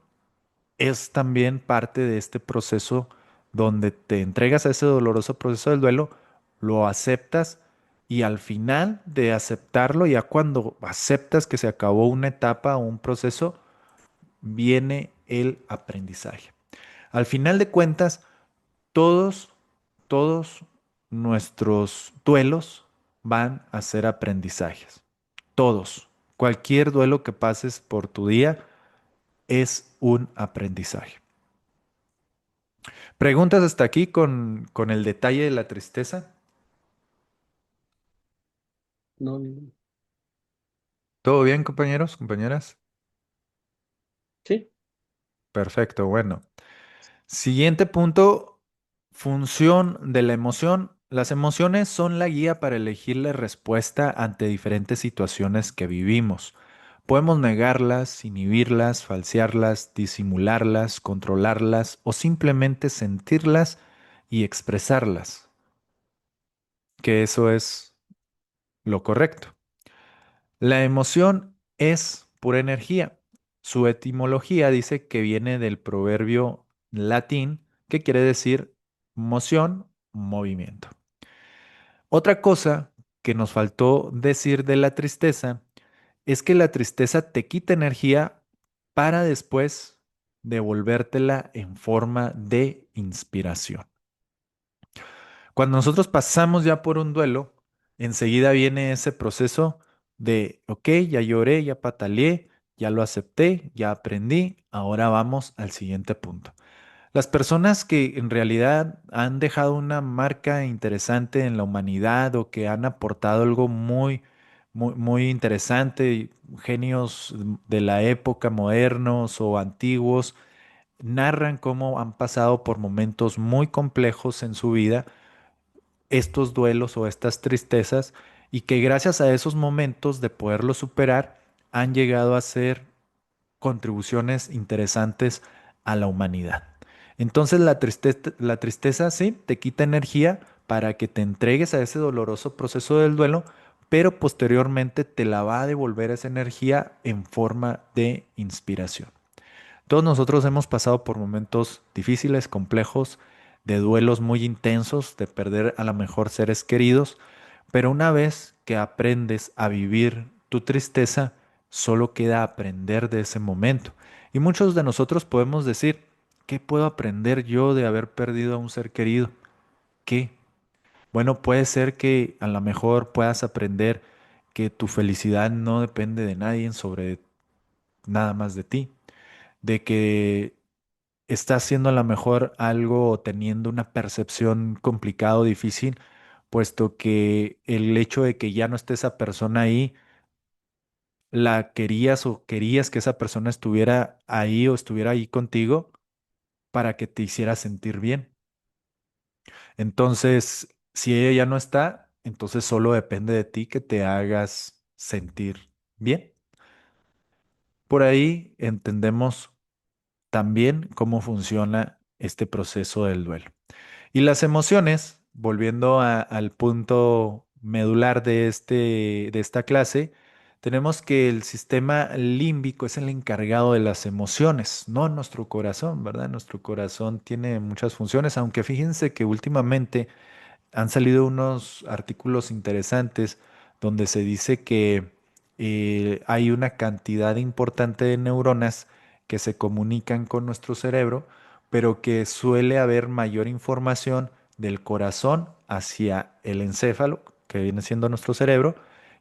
es también parte de este proceso donde te entregas a ese doloroso proceso del duelo, lo aceptas y al final de aceptarlo, ya cuando aceptas que se acabó una etapa o un proceso, viene el aprendizaje. Al final de cuentas, todos, todos nuestros duelos van a ser aprendizajes. Todos. Cualquier duelo que pases por tu día es un aprendizaje. ¿Preguntas hasta aquí con el detalle de la tristeza? No, ¿Todo bien, compañeros, compañeras? sí, Perfecto, bueno. Siguiente punto, función de la emoción. Las emociones son la guía para elegir la respuesta ante diferentes situaciones que vivimos. Podemos negarlas, inhibirlas, falsearlas, disimularlas, controlarlas o simplemente sentirlas y expresarlas, que eso es lo correcto. La emoción es pura energía. Su etimología dice que viene del proverbio latín que quiere decir moción, movimiento. Otra cosa que nos faltó decir de la tristeza es que la tristeza te quita energía para después devolvértela en forma de inspiración. Cuando nosotros pasamos ya por un duelo, enseguida viene ese proceso de, ok, ya lloré, ya pataleé, ya lo acepté, ya aprendí, ahora vamos al siguiente punto. Las personas que en realidad han dejado una marca interesante en la humanidad o que han aportado algo muy interesante, genios de la época, modernos o antiguos, narran cómo han pasado por momentos muy complejos en su vida, estos duelos o estas tristezas, y que gracias a esos momentos de poderlos superar han llegado a ser contribuciones interesantes a la humanidad. Entonces la tristeza sí te quita energía para que te entregues a ese doloroso proceso del duelo, pero posteriormente te la va a devolver esa energía en forma de inspiración. Todos nosotros hemos pasado por momentos difíciles, complejos, de duelos muy intensos, de perder a lo mejor seres queridos, pero una vez que aprendes a vivir tu tristeza, solo queda aprender de ese momento. Y muchos de nosotros podemos decir, ¿qué puedo aprender yo de haber perdido a un ser querido? ¿Qué? Bueno, puede ser que a lo mejor puedas aprender que tu felicidad no depende de nadie sobre nada más de ti, de que estás haciendo a lo mejor algo o teniendo una percepción complicada o difícil, puesto que el hecho de que ya no esté esa persona ahí, la querías o querías que esa persona estuviera ahí o estuviera ahí contigo para que te hiciera sentir bien. Entonces, si ella ya no está, entonces solo depende de ti que te hagas sentir bien. Por ahí entendemos también cómo funciona este proceso del duelo. Y las emociones, volviendo al punto medular de esta clase, tenemos que el sistema límbico es el encargado de las emociones, no nuestro corazón, ¿verdad? Nuestro corazón tiene muchas funciones, aunque fíjense que últimamente han salido unos artículos interesantes donde se dice que hay una cantidad importante de neuronas que se comunican con nuestro cerebro, pero que suele haber mayor información del corazón hacia el encéfalo, que viene siendo nuestro cerebro,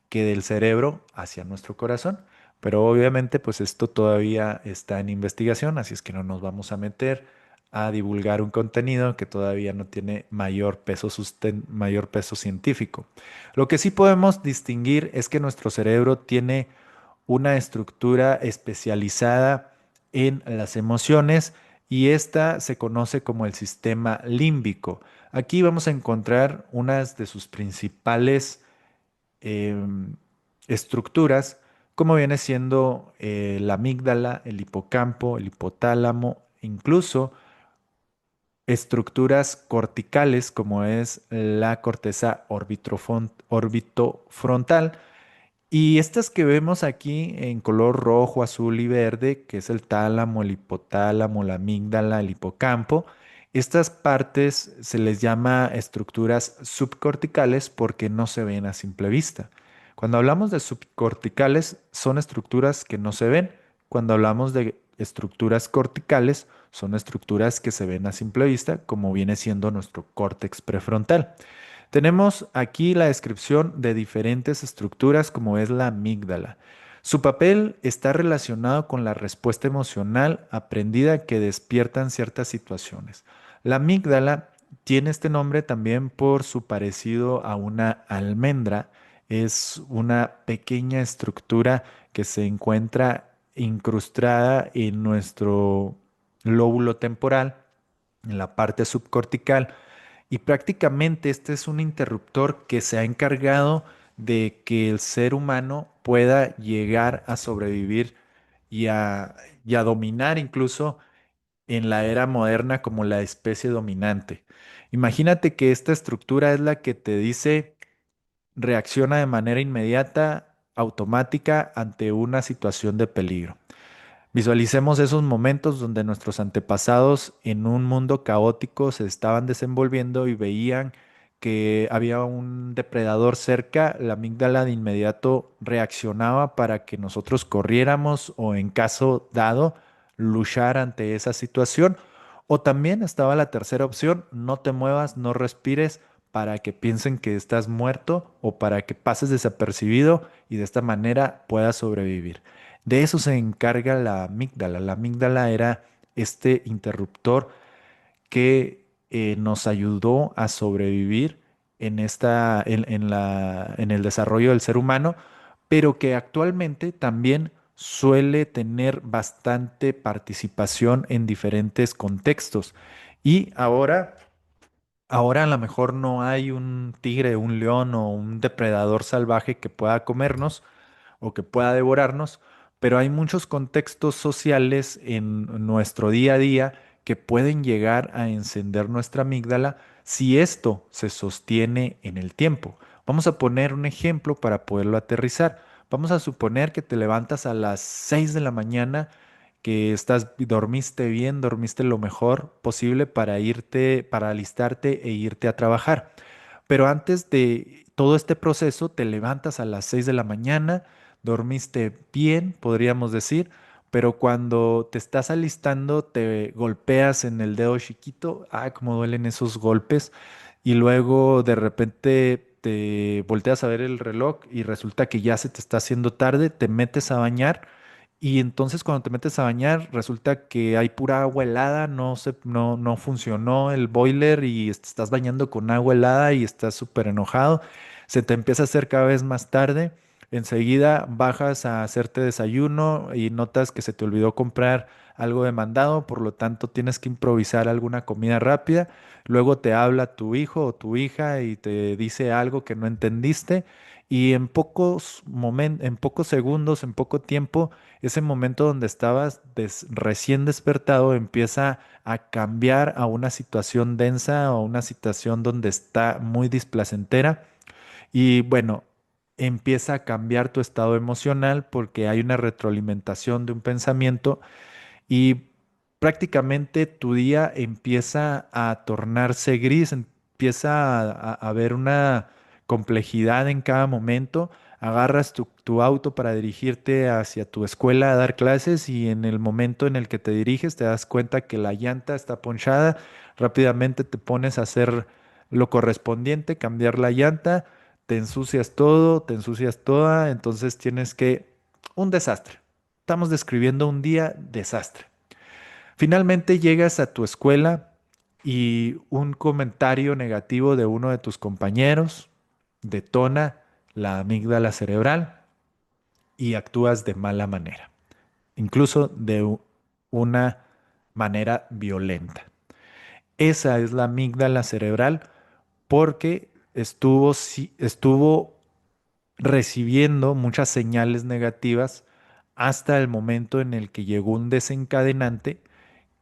que del cerebro hacia nuestro corazón. Pero obviamente, pues esto todavía está en investigación, así es que no nos vamos a meter a divulgar un contenido que todavía no tiene mayor peso científico. Lo que sí podemos distinguir es que nuestro cerebro tiene una estructura especializada en las emociones y esta se conoce como el sistema límbico. Aquí vamos a encontrar unas de sus principales em, estructuras, como viene siendo la amígdala, el hipocampo, el hipotálamo, incluso estructuras corticales como es la corteza orbitofrontal. Y estas que vemos aquí en color rojo, azul y verde, que es el tálamo, el hipotálamo, la amígdala, el hipocampo, estas partes se les llama estructuras subcorticales porque no se ven a simple vista. Cuando hablamos de subcorticales, son estructuras que no se ven. Cuando hablamos de estructuras corticales, son estructuras que se ven a simple vista, como viene siendo nuestro córtex prefrontal. Tenemos aquí la descripción de diferentes estructuras como es la amígdala. Su papel está relacionado con la respuesta emocional aprendida que despiertan ciertas situaciones. La amígdala tiene este nombre también por su parecido a una almendra. Es una pequeña estructura que se encuentra incrustada en nuestro lóbulo temporal, en la parte subcortical, y prácticamente este es un interruptor que se ha encargado de que el ser humano pueda llegar a sobrevivir y a, y a dominar incluso en la era moderna como la especie dominante. Imagínate que esta estructura es la que te dice reacciona de manera inmediata, automática ante una situación de peligro. Visualicemos esos momentos donde nuestros antepasados en un mundo caótico se estaban desenvolviendo y veían que había un depredador cerca, la amígdala de inmediato reaccionaba para que nosotros corriéramos o en caso dado luchar ante esa situación. O también estaba la tercera opción, no te muevas, no respires para que piensen que estás muerto o para que pases desapercibido y de esta manera puedas sobrevivir. De eso se encarga la amígdala. La amígdala era este interruptor que nos ayudó a sobrevivir en el desarrollo del ser humano, pero que actualmente también suele tener bastante participación en diferentes contextos. Y ahora a lo mejor no hay un tigre, un león o un depredador salvaje que pueda comernos o que pueda devorarnos, pero hay muchos contextos sociales en nuestro día a día que pueden llegar a encender nuestra amígdala si esto se sostiene en el tiempo. Vamos a poner un ejemplo para poderlo aterrizar. Vamos a suponer que te levantas a las 6 de la mañana, que dormiste bien, dormiste lo mejor posible para irte, para alistarte e irte a trabajar. Pero antes de todo este proceso, te levantas a las 6 de la mañana, dormiste bien, podríamos decir, pero cuando te estás alistando, te golpeas en el dedo chiquito, cómo duelen esos golpes, y luego de repente te volteas a ver el reloj y resulta que ya se te está haciendo tarde, te metes a bañar. Y entonces cuando te metes a bañar, resulta que hay pura agua helada, no funcionó el boiler y te estás bañando con agua helada y estás súper enojado. Se te empieza a hacer cada vez más tarde. Enseguida bajas a hacerte desayuno y notas que se te olvidó comprar algo de mandado, por lo tanto tienes que improvisar alguna comida rápida. Luego te habla tu hijo o tu hija y te dice algo que no entendiste. Y en pocos segundos, en poco tiempo, ese momento donde estabas recién despertado empieza a cambiar a una situación densa o una situación donde está muy displacentera y bueno, empieza a cambiar tu estado emocional porque hay una retroalimentación de un pensamiento y prácticamente tu día empieza a tornarse gris, empieza a haber una complejidad en cada momento. Agarras tu auto para dirigirte hacia tu escuela a dar clases y en el momento en el que te diriges te das cuenta que la llanta está ponchada, rápidamente te pones a hacer lo correspondiente, cambiar la llanta, te ensucias todo, te ensucias toda, entonces tienes que... Un desastre. Estamos describiendo un día desastre. Finalmente llegas a tu escuela y un comentario negativo de uno de tus compañeros detona la amígdala cerebral y actúas de mala manera, incluso una manera violenta. Esa es la amígdala cerebral porque estuvo recibiendo muchas señales negativas hasta el momento en el que llegó un desencadenante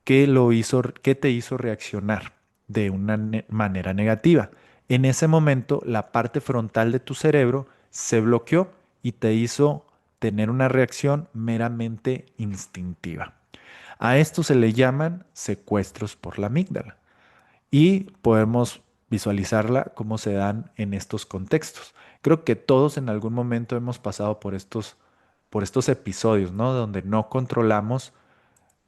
que te hizo reaccionar de una manera negativa. En ese momento, la parte frontal de tu cerebro se bloqueó y te hizo tener una reacción meramente instintiva. A esto se le llaman secuestros por la amígdala y podemos visualizarla cómo se dan en estos contextos. Creo que todos en algún momento hemos pasado por estos episodios, ¿no? Donde no controlamos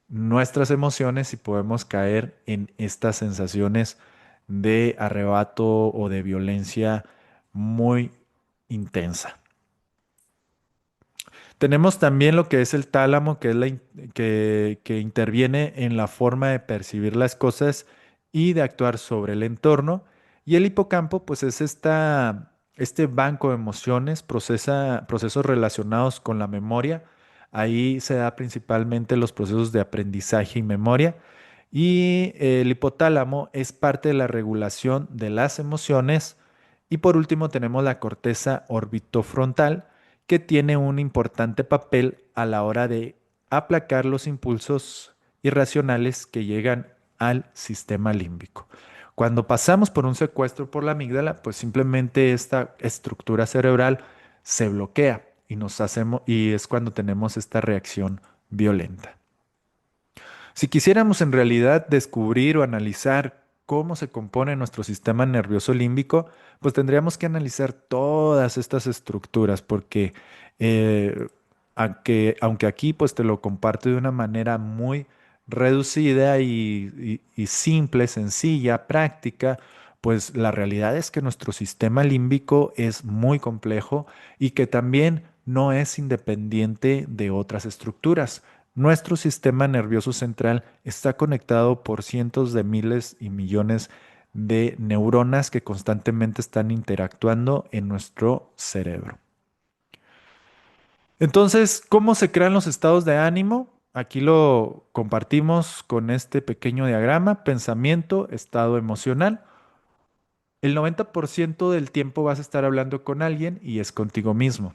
nuestras emociones y podemos caer en estas sensaciones de arrebato o de violencia muy intensa. Tenemos también lo que es el tálamo, que es que interviene en la forma de percibir las cosas y de actuar sobre el entorno. Y el hipocampo, pues es este banco de emociones, procesos relacionados con la memoria. Ahí se da principalmente los procesos de aprendizaje y memoria. Y el hipotálamo es parte de la regulación de las emociones. Y por último tenemos la corteza orbitofrontal que tiene un importante papel a la hora de aplacar los impulsos irracionales que llegan al sistema límbico. Cuando pasamos por un secuestro por la amígdala, pues simplemente esta estructura cerebral se bloquea y es cuando tenemos esta reacción violenta. Si quisiéramos en realidad descubrir o analizar cómo se compone nuestro sistema nervioso límbico, pues tendríamos que analizar todas estas estructuras, porque eh, aunque aquí pues te lo comparto de una manera muy reducida y simple, sencilla, práctica, pues la realidad es que nuestro sistema límbico es muy complejo y que también no es independiente de otras estructuras. Nuestro sistema nervioso central está conectado por cientos de miles y millones de neuronas que constantemente están interactuando en nuestro cerebro. Entonces, ¿cómo se crean los estados de ánimo? Aquí lo compartimos con este pequeño diagrama: pensamiento, estado emocional. El 90% del tiempo vas a estar hablando con alguien y es contigo mismo.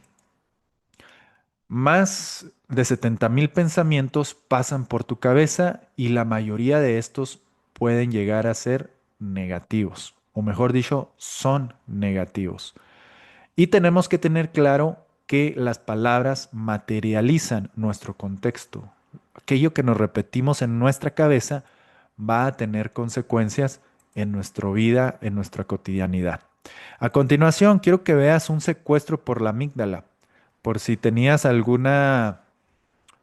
Más de 70,000 pensamientos pasan por tu cabeza y la mayoría de estos pueden llegar a ser negativos, o mejor dicho, son negativos. Y tenemos que tener claro que las palabras materializan nuestro contexto. Aquello que nos repetimos en nuestra cabeza va a tener consecuencias en nuestra vida, en nuestra cotidianidad. A continuación, quiero que veas un secuestro por la amígdala, por si tenías alguna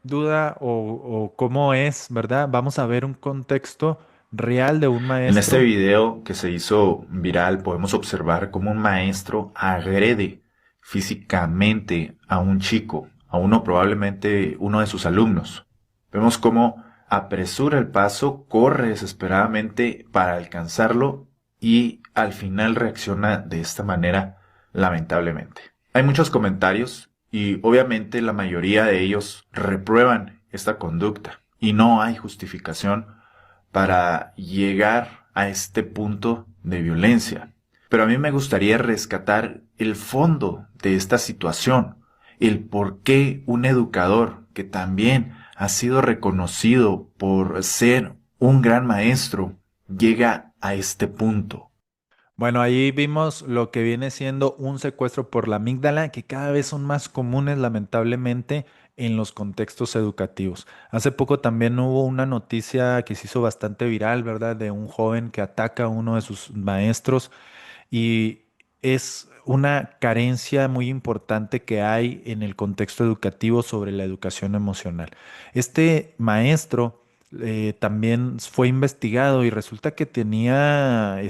duda o cómo es, ¿verdad? Vamos a ver un contexto real de un En este maestro. video que se hizo viral podemos observar cómo un maestro agrede físicamente a un chico, a uno probablemente uno de sus alumnos. Vemos cómo apresura el paso, corre desesperadamente para alcanzarlo y al final reacciona de esta manera lamentablemente. Hay muchos comentarios y obviamente la mayoría de ellos reprueban esta conducta y no hay justificación para llegar a este punto de violencia. Pero a mí me gustaría rescatar el fondo de esta situación, el por qué un educador que también ha sido reconocido por ser un gran maestro llega a este punto. Bueno, ahí vimos lo que viene siendo un secuestro por la amígdala, que cada vez son más comunes, lamentablemente, en los contextos educativos. Hace poco también hubo una noticia que se hizo bastante viral, ¿verdad? De un joven que ataca a uno de sus maestros y es una carencia muy importante que hay en el contexto educativo sobre la educación emocional. Este maestro también fue investigado y resulta que tenía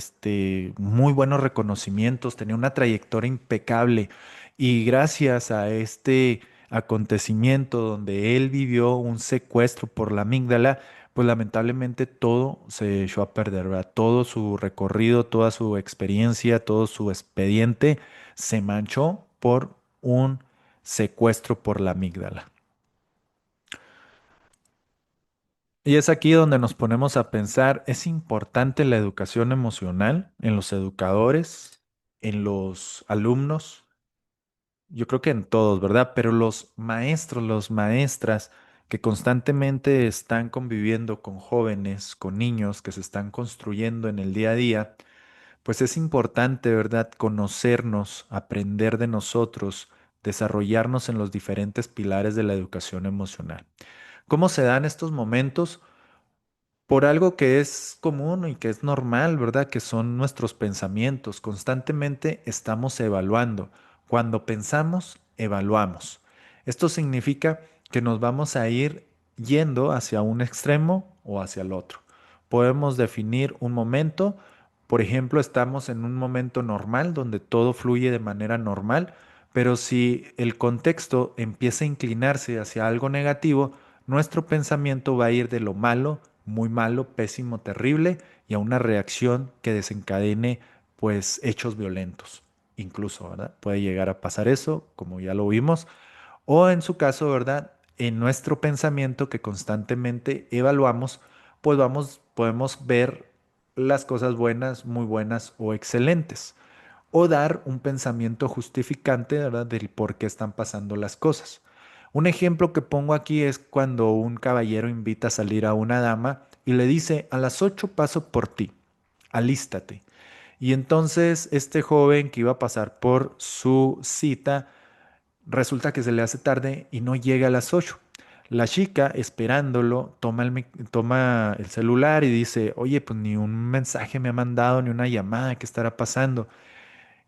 muy buenos reconocimientos, tenía una trayectoria impecable y gracias a este acontecimiento donde él vivió un secuestro por la amígdala, pues lamentablemente todo se echó a perder, ¿verdad? Todo su recorrido, toda su experiencia, todo su expediente se manchó por un secuestro por la amígdala. Y es aquí donde nos ponemos a pensar, ¿es importante la educación emocional en los educadores, en los alumnos? Yo creo que en todos, ¿verdad? Pero los maestros, los maestras que constantemente están conviviendo con jóvenes, con niños que se están construyendo en el día a día, pues es importante, ¿verdad? Conocernos, aprender de nosotros, desarrollarnos en los diferentes pilares de la educación emocional. ¿Cómo se dan estos momentos? Por algo que es común y que es normal, ¿verdad? Que son nuestros pensamientos. Constantemente estamos evaluando. Cuando pensamos, evaluamos. Esto significa que nos vamos a ir yendo hacia un extremo o hacia el otro. Podemos definir un momento, por ejemplo, estamos en un momento normal donde todo fluye de manera normal, pero si el contexto empieza a inclinarse hacia algo negativo, nuestro pensamiento va a ir de lo malo, muy malo, pésimo, terrible, y a una reacción que desencadene pues hechos violentos. Incluso, ¿verdad? Puede llegar a pasar eso, como ya lo vimos, o en su caso, ¿verdad? En nuestro pensamiento que constantemente evaluamos, pues podemos ver las cosas buenas, muy buenas o excelentes, o dar un pensamiento justificante, ¿verdad? Del por qué están pasando las cosas. Un ejemplo que pongo aquí es cuando un caballero invita a salir a una dama y le dice: a las 8 paso por ti, alístate. Y entonces este joven que iba a pasar por su cita, resulta que se le hace tarde y no llega a las 8. La chica, esperándolo, toma el celular y dice: oye, pues ni un mensaje me ha mandado, ni una llamada, ¿qué estará pasando?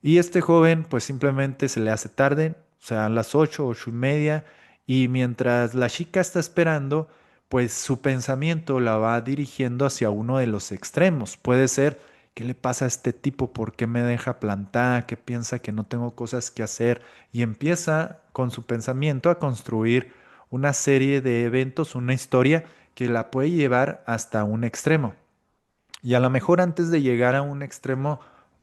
Y este joven pues simplemente se le hace tarde, o sea, a las 8, 8:30, y mientras la chica está esperando, pues su pensamiento la va dirigiendo hacia uno de los extremos. Puede ser: ¿qué le pasa a este tipo? ¿Por qué me deja plantada? ¿Qué piensa que no tengo cosas que hacer? Y empieza con su pensamiento a construir una serie de eventos, una historia que la puede llevar hasta un extremo. Y a lo mejor antes de llegar a un extremo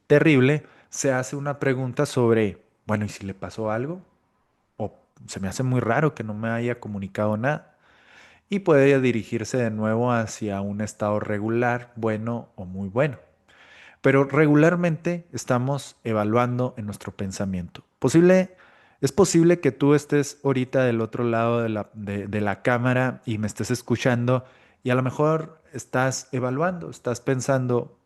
terrible, se hace una pregunta sobre, bueno, ¿y si le pasó algo? ¿O se me hace muy raro que no me haya comunicado nada. Y puede dirigirse de nuevo hacia un estado regular, bueno o muy bueno. Pero regularmente estamos evaluando en nuestro pensamiento. Es posible que tú estés ahorita del otro lado de la cámara y me estés escuchando y a lo mejor estás evaluando, estás pensando,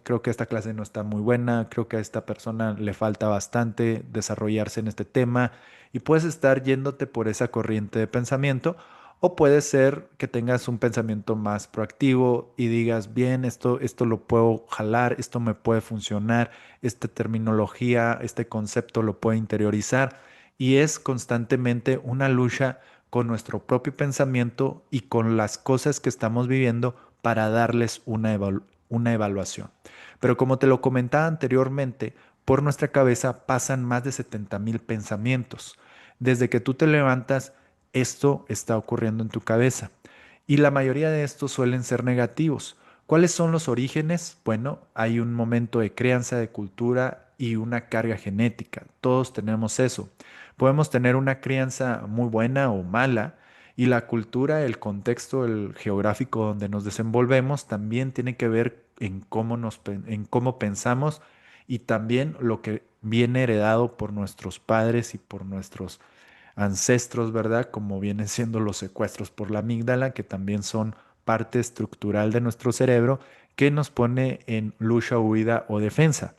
creo que esta clase no está muy buena, creo que a esta persona le falta bastante desarrollarse en este tema y puedes estar yéndote por esa corriente de pensamiento. O puede ser que tengas un pensamiento más proactivo y digas, bien, esto lo puedo jalar, esto me puede funcionar, esta terminología, este concepto lo puedo interiorizar. Y es constantemente una lucha con nuestro propio pensamiento y con las cosas que estamos viviendo para darles una evaluación. Pero como te lo comentaba anteriormente, por nuestra cabeza pasan más de 70,000 pensamientos. Desde que tú te levantas, esto está ocurriendo en tu cabeza. Y la mayoría de estos suelen ser negativos. ¿Cuáles son los orígenes? Bueno, hay un momento de crianza, de cultura y una carga genética. Todos tenemos eso. Podemos tener una crianza muy buena o mala y la cultura, el contexto, el geográfico donde nos desenvolvemos también tiene que ver en en cómo pensamos y también lo que viene heredado por nuestros padres y por nuestros ancestros, ¿verdad? Como vienen siendo los secuestros por la amígdala, que también son parte estructural de nuestro cerebro, que nos pone en lucha, huida o defensa.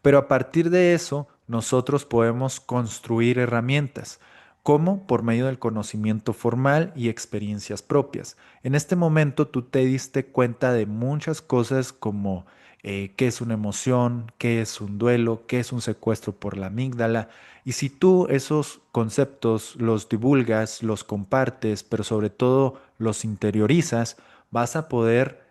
Pero a partir de eso, nosotros podemos construir herramientas. ¿Cómo? Por medio del conocimiento formal y experiencias propias. En este momento tú te diste cuenta de muchas cosas como qué es una emoción, qué es un duelo, qué es un secuestro por la amígdala. Y si tú esos conceptos los divulgas, los compartes, pero sobre todo los interiorizas, vas a poder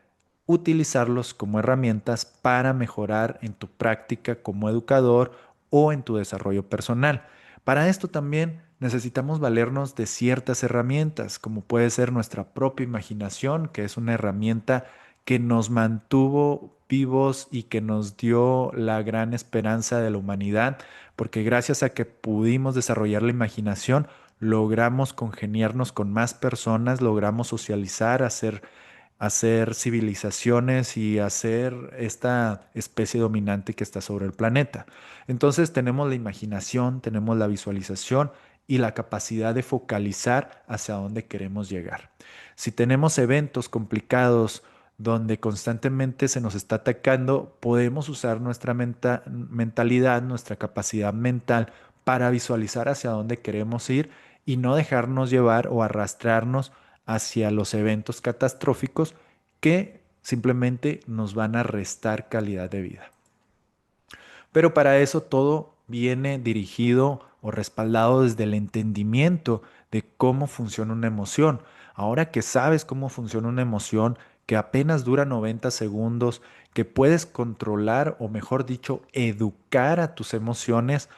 utilizarlos como herramientas para mejorar en tu práctica como educador o en tu desarrollo personal. Para esto también necesitamos valernos de ciertas herramientas, como puede ser nuestra propia imaginación, que es una herramienta que nos mantuvo vivos y que nos dio la gran esperanza de la humanidad, porque gracias a que pudimos desarrollar la imaginación, logramos congeniarnos con más personas, logramos socializar, hacer civilizaciones y hacer esta especie dominante que está sobre el planeta. Entonces tenemos la imaginación, tenemos la visualización y la capacidad de focalizar hacia dónde queremos llegar. Si tenemos eventos complicados donde constantemente se nos está atacando, podemos usar nuestra mentalidad, nuestra capacidad mental para visualizar hacia dónde queremos ir y no dejarnos llevar o arrastrarnos hacia los eventos catastróficos que simplemente nos van a restar calidad de vida. Pero para eso todo viene dirigido o respaldado desde el entendimiento de cómo funciona una emoción. Ahora que sabes cómo funciona una emoción, que apenas dura 90 segundos, que puedes controlar o mejor dicho, educar a tus emociones,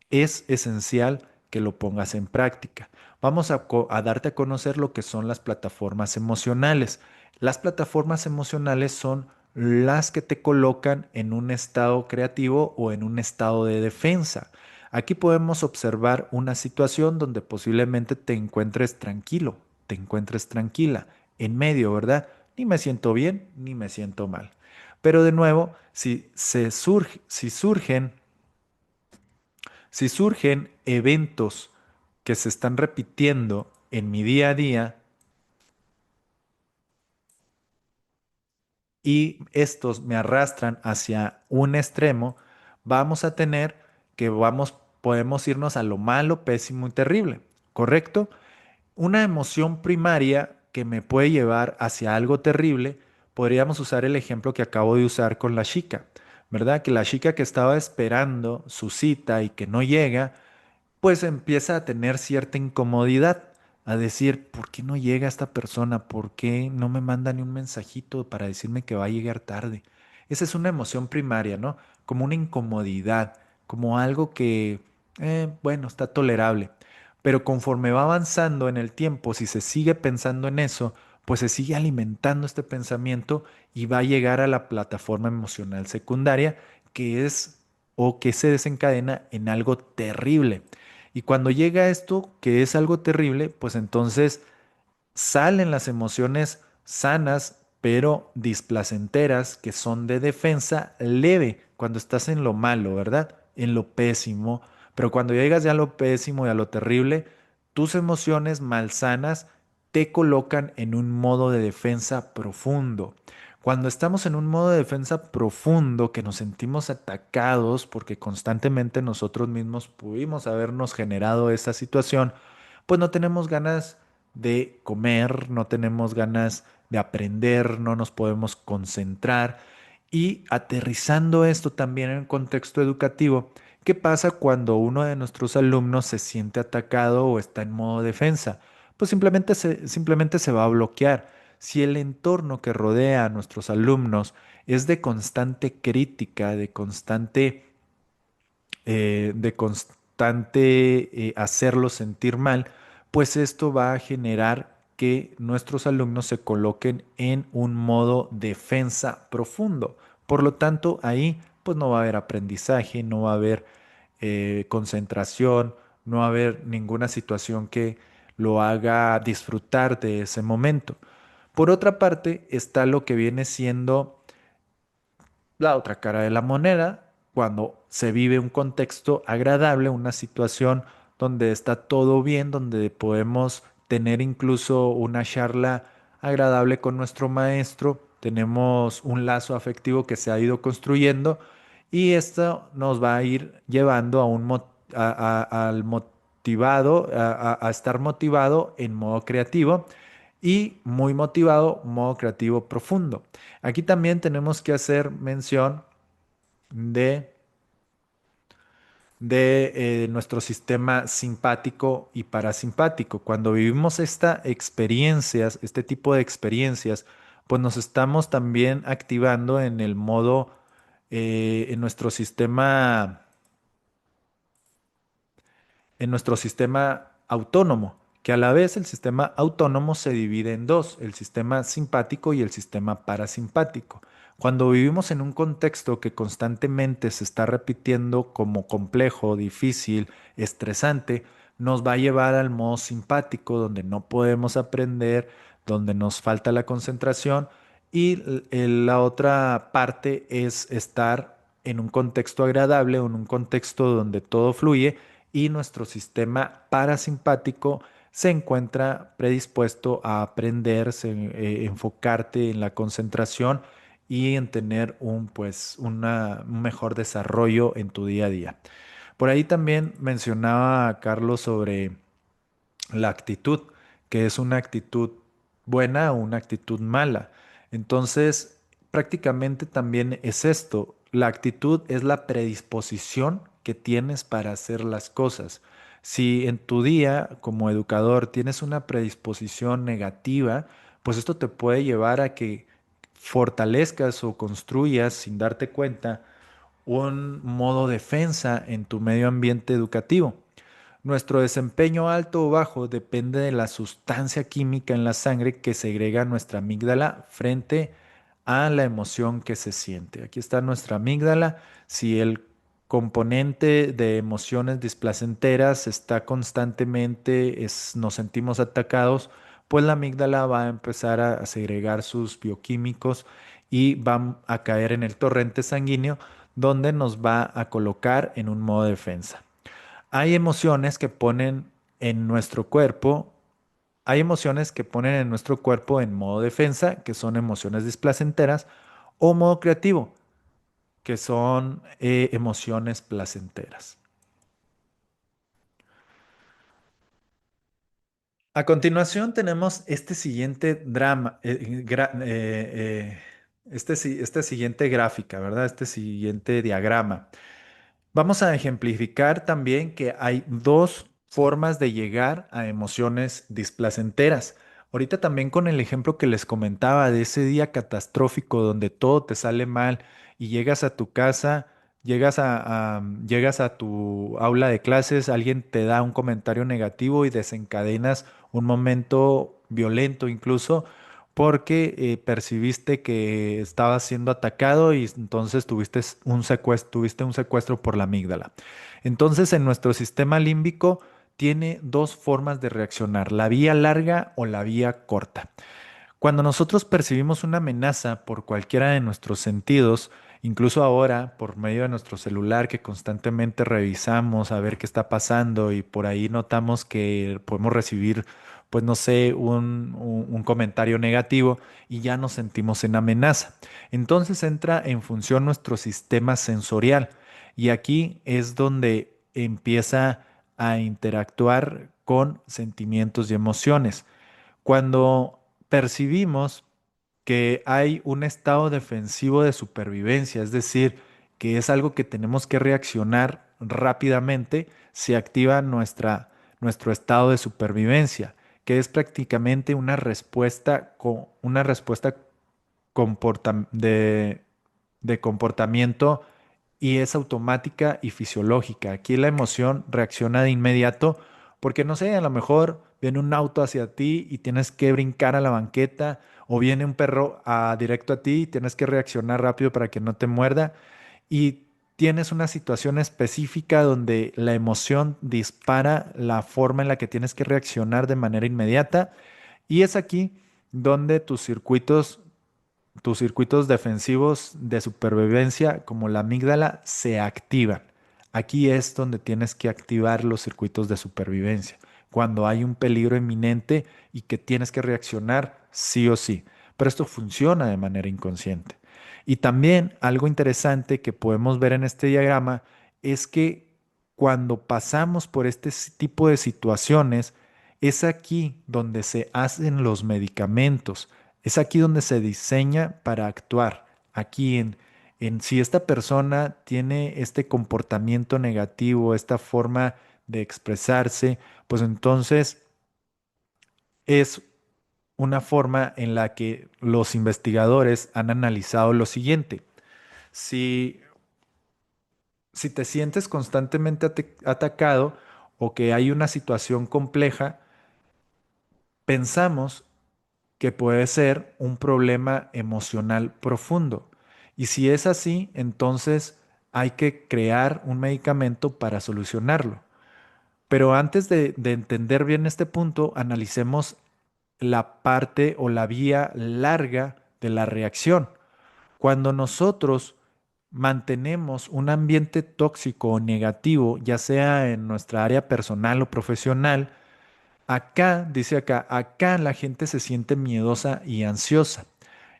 es esencial que lo pongas en práctica. Vamos a darte a conocer lo que son las plataformas emocionales. Las plataformas emocionales son las que te colocan en un estado creativo o en un estado de defensa. Aquí podemos observar una situación donde posiblemente te encuentres tranquilo, te encuentres tranquila, en medio, ¿verdad? Ni me siento bien, ni me siento mal. Pero de nuevo, si surgen eventos que se están repitiendo en mi día a día y estos me arrastran hacia un extremo, vamos a tener podemos irnos a lo malo, pésimo y terrible, ¿correcto? Una emoción primaria que me puede llevar hacia algo terrible, podríamos usar el ejemplo que acabo de usar con la chica, ¿verdad? Que la chica que estaba esperando su cita y que no llega, pues empieza a tener cierta incomodidad, a decir, ¿por qué no llega esta persona? ¿Por qué no me manda ni un mensajito para decirme que va a llegar tarde? Esa es una emoción primaria, ¿no? Como una incomodidad, como algo que, bueno, está tolerable. Pero conforme va avanzando en el tiempo, si se sigue pensando en eso, pues se sigue alimentando este pensamiento y va a llegar a la plataforma emocional secundaria, que es o que se desencadena en algo terrible. Y cuando llega esto, que es algo terrible, pues entonces salen las emociones sanas, pero displacenteras, que son de defensa leve, cuando estás en lo malo, ¿verdad? En lo pésimo. Pero cuando llegas ya a lo pésimo y a lo terrible, tus emociones malsanas te colocan en un modo de defensa profundo. Cuando estamos en un modo de defensa profundo, que nos sentimos atacados porque constantemente nosotros mismos pudimos habernos generado esa situación, pues no tenemos ganas de comer, no tenemos ganas de aprender, no nos podemos concentrar. Y aterrizando esto también en el contexto educativo, ¿qué pasa cuando uno de nuestros alumnos se siente atacado o está en modo defensa? Pues simplemente se va a bloquear. Si el entorno que rodea a nuestros alumnos es de constante crítica, de constante hacerlos sentir mal, pues esto va a generar que nuestros alumnos se coloquen en un modo defensa profundo. Por lo tanto, ahí pues no va a haber aprendizaje, no va a haber concentración, no va a haber ninguna situación que lo haga disfrutar de ese momento. Por otra parte, está lo que viene siendo la otra cara de la moneda, cuando se vive un contexto agradable, una situación donde está todo bien, donde podemos tener incluso una charla agradable con nuestro maestro, tenemos un lazo afectivo que se ha ido construyendo y esto nos va a ir llevando a al motivado, a estar motivado en modo creativo y muy motivado, modo creativo profundo. Aquí también tenemos que hacer mención de, de nuestro sistema simpático y parasimpático. Cuando vivimos este tipo de experiencias, pues nos estamos también activando en el modo, en nuestro sistema autónomo, que a la vez el sistema autónomo se divide en dos, el sistema simpático y el sistema parasimpático. Cuando vivimos en un contexto que constantemente se está repitiendo como complejo, difícil, estresante, nos va a llevar al modo simpático, donde no podemos aprender, donde nos falta la concentración, y la otra parte es estar en un contexto agradable, en un contexto donde todo fluye y nuestro sistema parasimpático se encuentra predispuesto a aprender, enfocarte en la concentración y en tener un mejor desarrollo en tu día a día. Por ahí también mencionaba Carlos sobre la actitud, que es una actitud buena o una actitud mala. Entonces, prácticamente también es esto. La actitud es la predisposición que tienes para hacer las cosas. Si en tu día como educador tienes una predisposición negativa, pues esto te puede llevar a que fortalezcas o construyas sin darte cuenta un modo defensa en tu medio ambiente educativo. Nuestro desempeño alto o bajo depende de la sustancia química en la sangre que segrega nuestra amígdala frente a la emoción que se siente. Aquí está nuestra amígdala. Si el componente de emociones displacenteras está constantemente, nos sentimos atacados, pues la amígdala va a empezar a segregar sus bioquímicos y va a caer en el torrente sanguíneo donde nos va a colocar en un modo de defensa. Hay emociones que ponen en nuestro cuerpo, hay emociones que ponen en nuestro cuerpo en modo defensa, que son emociones displacenteras, o modo creativo, que son emociones placenteras. A continuación tenemos este siguiente drama, esta siguiente gráfica, ¿verdad? Este siguiente diagrama. Vamos a ejemplificar también que hay dos formas de llegar a emociones displacenteras. Ahorita también con el ejemplo que les comentaba de ese día catastrófico donde todo te sale mal y llegas a tu casa, llegas a tu aula de clases, alguien te da un comentario negativo y desencadenas un momento violento incluso, porque percibiste que estabas siendo atacado y entonces tuviste un secuestro por la amígdala. Entonces, en nuestro sistema límbico tiene dos formas de reaccionar, la vía larga o la vía corta. Cuando nosotros percibimos una amenaza por cualquiera de nuestros sentidos, incluso ahora por medio de nuestro celular que constantemente revisamos a ver qué está pasando y por ahí notamos que podemos recibir, pues no sé, un comentario negativo y ya nos sentimos en amenaza. Entonces entra en función nuestro sistema sensorial y aquí es donde empieza a interactuar con sentimientos y emociones. Cuando percibimos que hay un estado defensivo de supervivencia, es decir, que es algo que tenemos que reaccionar rápidamente, se activa nuestro estado de supervivencia, que es prácticamente una respuesta de comportamiento y es automática y fisiológica. Aquí la emoción reacciona de inmediato porque no sé, a lo mejor viene un auto hacia ti y tienes que brincar a la banqueta o viene un perro directo a ti y tienes que reaccionar rápido para que no te muerda y tienes una situación específica donde la emoción dispara la forma en la que tienes que reaccionar de manera inmediata y es aquí donde tus circuitos defensivos de supervivencia, como la amígdala, se activan. Aquí es donde tienes que activar los circuitos de supervivencia, cuando hay un peligro inminente y que tienes que reaccionar sí o sí. Pero esto funciona de manera inconsciente. Y también algo interesante que podemos ver en este diagrama es que cuando pasamos por este tipo de situaciones, es aquí donde se hacen los medicamentos, es aquí donde se diseña para actuar. Aquí en si esta persona tiene este comportamiento negativo, esta forma de expresarse, pues entonces es una forma en la que los investigadores han analizado lo siguiente. Si, si te sientes constantemente atacado o que hay una situación compleja, pensamos que puede ser un problema emocional profundo. Y si es así, entonces hay que crear un medicamento para solucionarlo. Pero antes de entender bien este punto, analicemos la parte o la vía larga de la reacción. Cuando nosotros mantenemos un ambiente tóxico o negativo, ya sea en nuestra área personal o profesional, acá, dice acá la gente se siente miedosa y ansiosa.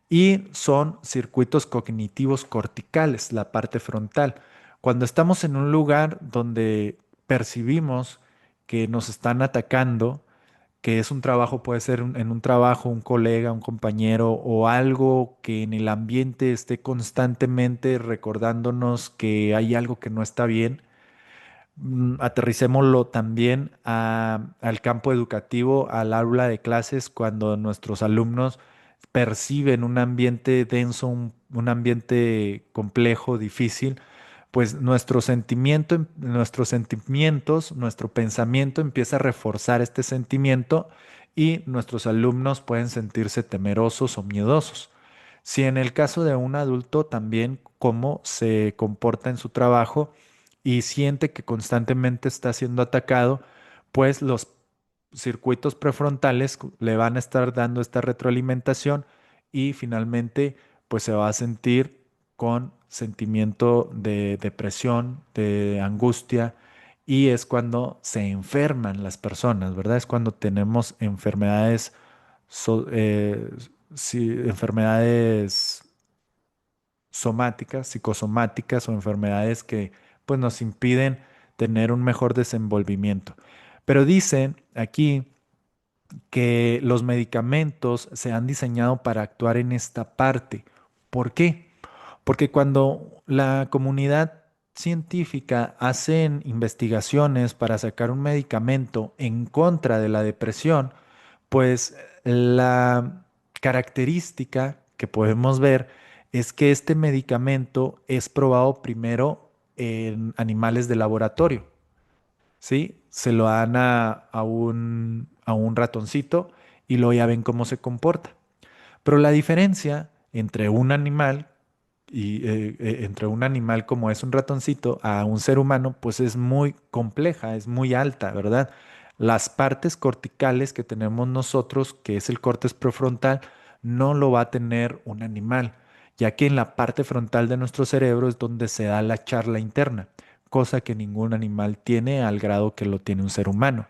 Y son circuitos cognitivos corticales, la parte frontal. Cuando estamos en un lugar donde percibimos que nos están atacando, que es un trabajo, puede ser en un trabajo, un colega, un compañero o algo que en el ambiente esté constantemente recordándonos que hay algo que no está bien, aterricémoslo también al campo educativo, al aula de clases, cuando nuestros alumnos perciben un ambiente denso, un ambiente complejo, difícil, pues nuestros sentimientos, nuestro pensamiento empieza a reforzar este sentimiento y nuestros alumnos pueden sentirse temerosos o miedosos. Si en el caso de un adulto también cómo se comporta en su trabajo y siente que constantemente está siendo atacado, pues los circuitos prefrontales le van a estar dando esta retroalimentación y finalmente pues se va a sentir con sentimiento de depresión, de angustia y es cuando se enferman las personas, ¿verdad? Es cuando tenemos enfermedades, enfermedades somáticas, psicosomáticas o enfermedades que pues nos impiden tener un mejor desenvolvimiento. Pero dicen aquí que los medicamentos se han diseñado para actuar en esta parte. ¿Por qué? Porque cuando la comunidad científica hacen investigaciones para sacar un medicamento en contra de la depresión, pues la característica que podemos ver es que este medicamento es probado primero en animales de laboratorio. ¿Sí? Se lo dan a un ratoncito y luego ya ven cómo se comporta. Pero la diferencia entre un animal entre un animal como es un ratoncito a un ser humano, pues es muy compleja, es muy alta, ¿verdad? Las partes corticales que tenemos nosotros, que es el córtex prefrontal, no lo va a tener un animal, ya que en la parte frontal de nuestro cerebro es donde se da la charla interna, cosa que ningún animal tiene al grado que lo tiene un ser humano.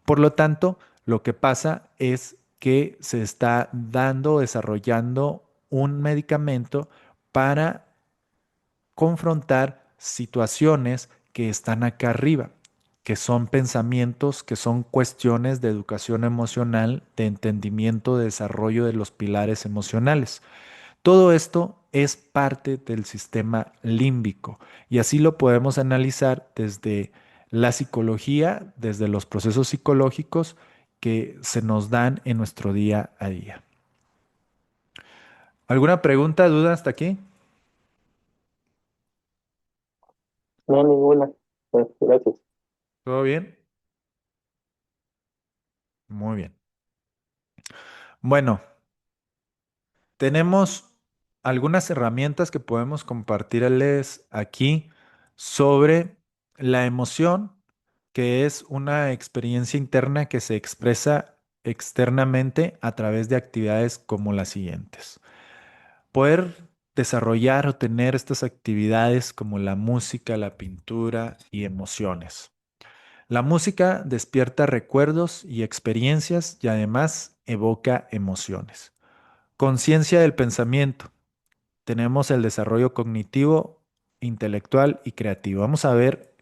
Por lo tanto, lo que pasa es que se está dando, desarrollando un medicamento para confrontar situaciones que están acá arriba, que son pensamientos, que son cuestiones de educación emocional, de entendimiento, de desarrollo de los pilares emocionales. Todo esto es parte del sistema límbico y así lo podemos analizar desde la psicología, desde los procesos psicológicos que se nos dan en nuestro día a día. ¿Alguna pregunta, duda hasta aquí? No, ninguna. Gracias. ¿Todo bien? Muy bien. Bueno, tenemos algunas herramientas que podemos compartirles aquí sobre la emoción, que es una experiencia interna que se expresa externamente a través de actividades como las siguientes. Poder desarrollar o tener estas actividades como la música, la pintura y emociones. La música despierta recuerdos y experiencias y además evoca emociones. Conciencia del pensamiento. Tenemos el desarrollo cognitivo, intelectual y creativo. Vamos a ver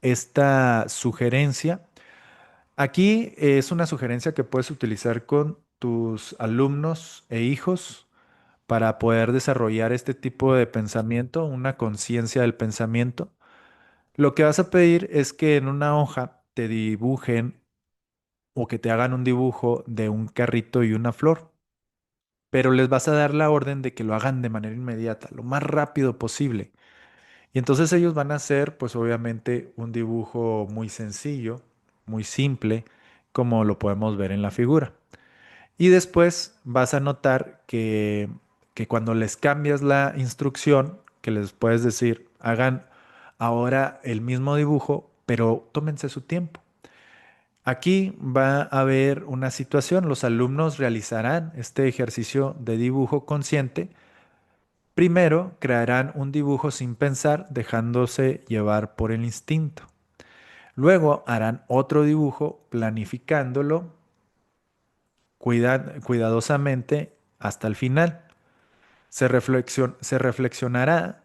esta sugerencia. Aquí es una sugerencia que puedes utilizar con tus alumnos e hijos para poder desarrollar este tipo de pensamiento, una conciencia del pensamiento. Lo que vas a pedir es que en una hoja te dibujen o que te hagan un dibujo de un carrito y una flor, pero les vas a dar la orden de que lo hagan de manera inmediata, lo más rápido posible. Y entonces ellos van a hacer, pues obviamente, un dibujo muy sencillo, muy simple, como lo podemos ver en la figura. Y después vas a notar que cuando les cambias la instrucción, que les puedes decir, hagan ahora el mismo dibujo, pero tómense su tiempo. Aquí va a haber una situación, los alumnos realizarán este ejercicio de dibujo consciente. Primero, crearán un dibujo sin pensar, dejándose llevar por el instinto. Luego harán otro dibujo planificándolo cuidadosamente hasta el final. Se reflexionará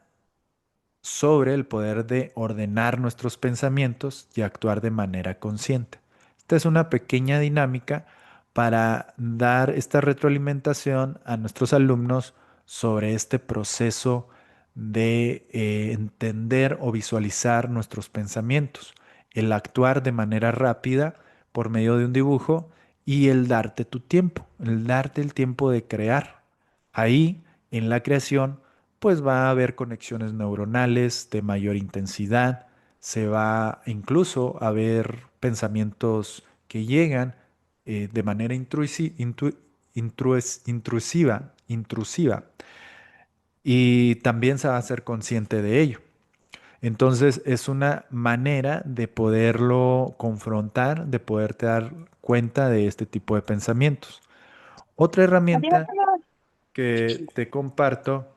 sobre el poder de ordenar nuestros pensamientos y actuar de manera consciente. Esta es una pequeña dinámica para dar esta retroalimentación a nuestros alumnos sobre este proceso de entender o visualizar nuestros pensamientos, el actuar de manera rápida por medio de un dibujo y el darte tu tiempo, el darte el tiempo de crear. Ahí, en la creación, pues va a haber conexiones neuronales de mayor intensidad, se va incluso a ver pensamientos que llegan de manera intrusiva, y también se va a ser consciente de ello. Entonces es una manera de poderlo confrontar, de poderte dar cuenta de este tipo de pensamientos. Otra herramienta que te comparto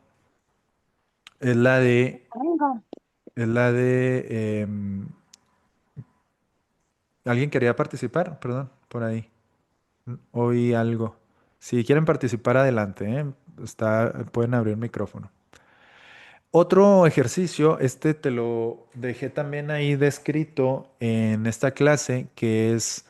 es la de, ¿alguien quería participar? Perdón, por ahí. Oí algo. Si quieren participar, adelante, ¿eh? Pueden abrir el micrófono. Otro ejercicio, este te lo dejé también ahí descrito en esta clase, que es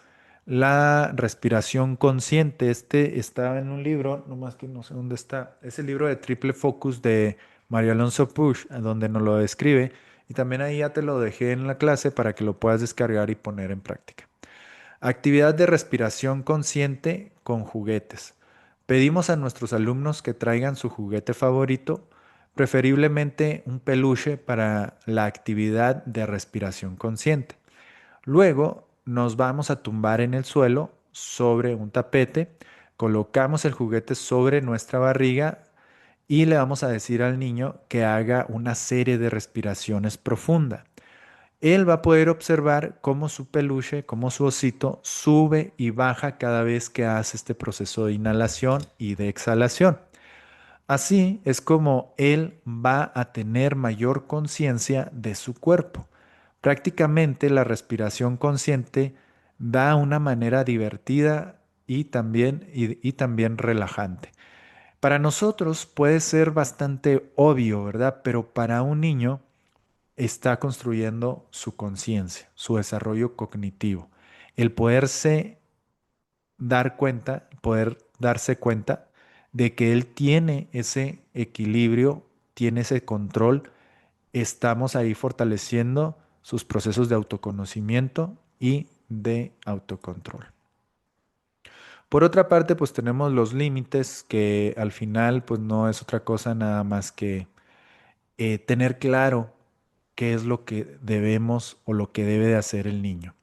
la respiración consciente. Este estaba en un libro, nomás que no sé dónde está. Es el libro de Triple Focus de Mario Alonso Puig, donde nos lo describe. Y también ahí ya te lo dejé en la clase para que lo puedas descargar y poner en práctica. Actividad de respiración consciente con juguetes. Pedimos a nuestros alumnos que traigan su juguete favorito, preferiblemente un peluche para la actividad de respiración consciente. Luego nos vamos a tumbar en el suelo sobre un tapete Colocamos el juguete sobre nuestra barriga y le vamos a decir al niño que haga una serie de respiraciones profundas. Él va a poder observar cómo su peluche, cómo su osito sube y baja cada vez que hace este proceso de inhalación y de exhalación. Así es como él va a tener mayor conciencia de su cuerpo. Prácticamente la respiración consciente da una manera divertida y también relajante. Para nosotros puede ser bastante obvio, ¿verdad? Pero para un niño está construyendo su conciencia, su desarrollo cognitivo. El poder darse cuenta de que él tiene ese equilibrio, tiene ese control. Estamos ahí fortaleciendo sus procesos de autoconocimiento y de autocontrol. Por otra parte, pues tenemos los límites, que al final pues no es otra cosa nada más que tener claro qué es lo que debemos o lo que debe de hacer el niño.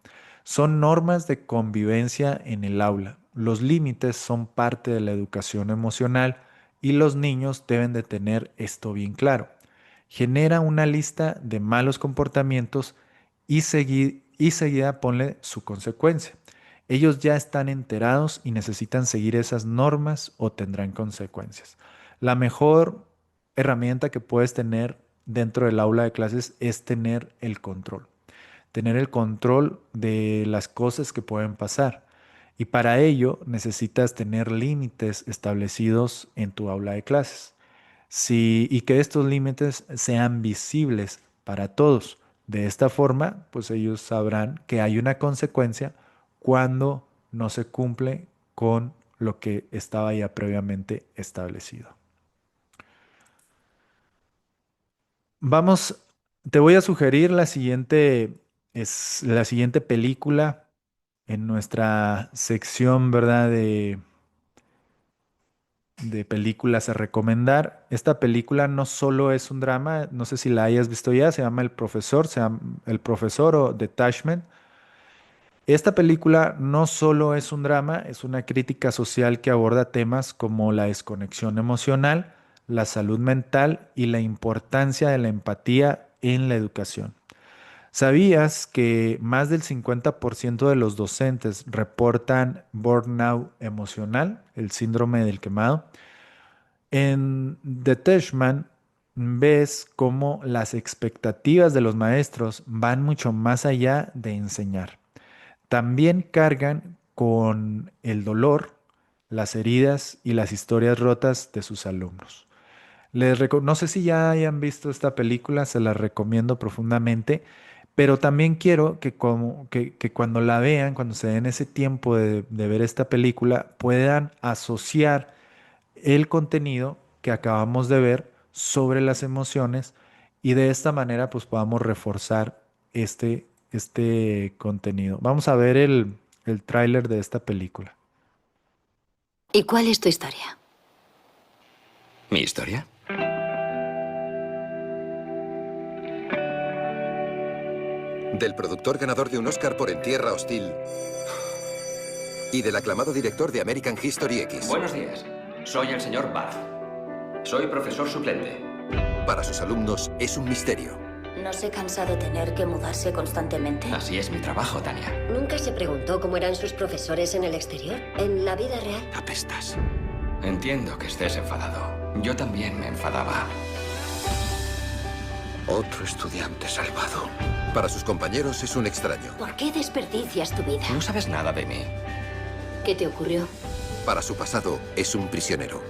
Son normas de convivencia en el aula. Los límites son parte de la educación emocional y los niños deben de tener esto bien claro. Genera una lista de malos comportamientos y seguida ponle su consecuencia. Ellos ya están enterados y necesitan seguir esas normas o tendrán consecuencias. La mejor herramienta que puedes tener dentro del aula de clases es tener el control. Tener el control de las cosas que pueden pasar. Y para ello necesitas tener límites establecidos en tu aula de clases. Y que estos límites sean visibles para todos. De esta forma, pues ellos sabrán que hay una consecuencia cuando no se cumple con lo que estaba ya previamente establecido. Vamos, te voy a sugerir la siguiente película en nuestra sección, ¿verdad? De películas a recomendar. Esta película no solo es un drama, no sé si la hayas visto ya, se llama El Profesor o Detachment. Esta película no solo es un drama, es una crítica social que aborda temas como la desconexión emocional, la salud mental y la importancia de la empatía en la educación. ¿Sabías que más del 50% de los docentes reportan burnout emocional, el síndrome del quemado? En Detachment ves cómo las expectativas de los maestros van mucho más allá de enseñar. También cargan con el dolor, las heridas y las historias rotas de sus alumnos. No sé si ya hayan visto esta película, se la recomiendo profundamente, pero también quiero que cuando la vean, cuando se den ese tiempo de ver esta película, puedan asociar el contenido que acabamos de ver sobre las emociones y de esta manera pues podamos reforzar este contenido. Vamos a ver el tráiler de esta película. ¿Y cuál es tu historia? ¿Mi historia? Del productor ganador de un Oscar por En Tierra Hostil y del aclamado director de American History X. Buenos días. Soy el señor Barr. Soy profesor suplente. Para sus alumnos es un misterio. ¿No se cansa de tener que mudarse constantemente? Así es mi trabajo, Tania. ¿Nunca se preguntó cómo eran sus profesores en el exterior? ¿En la vida real? Apestas. Entiendo que estés enfadado. Yo también me enfadaba. Otro estudiante salvado. Para sus compañeros es un extraño. ¿Por qué desperdicias tu vida? No sabes nada de mí. ¿Qué te ocurrió? Para su pasado es un prisionero.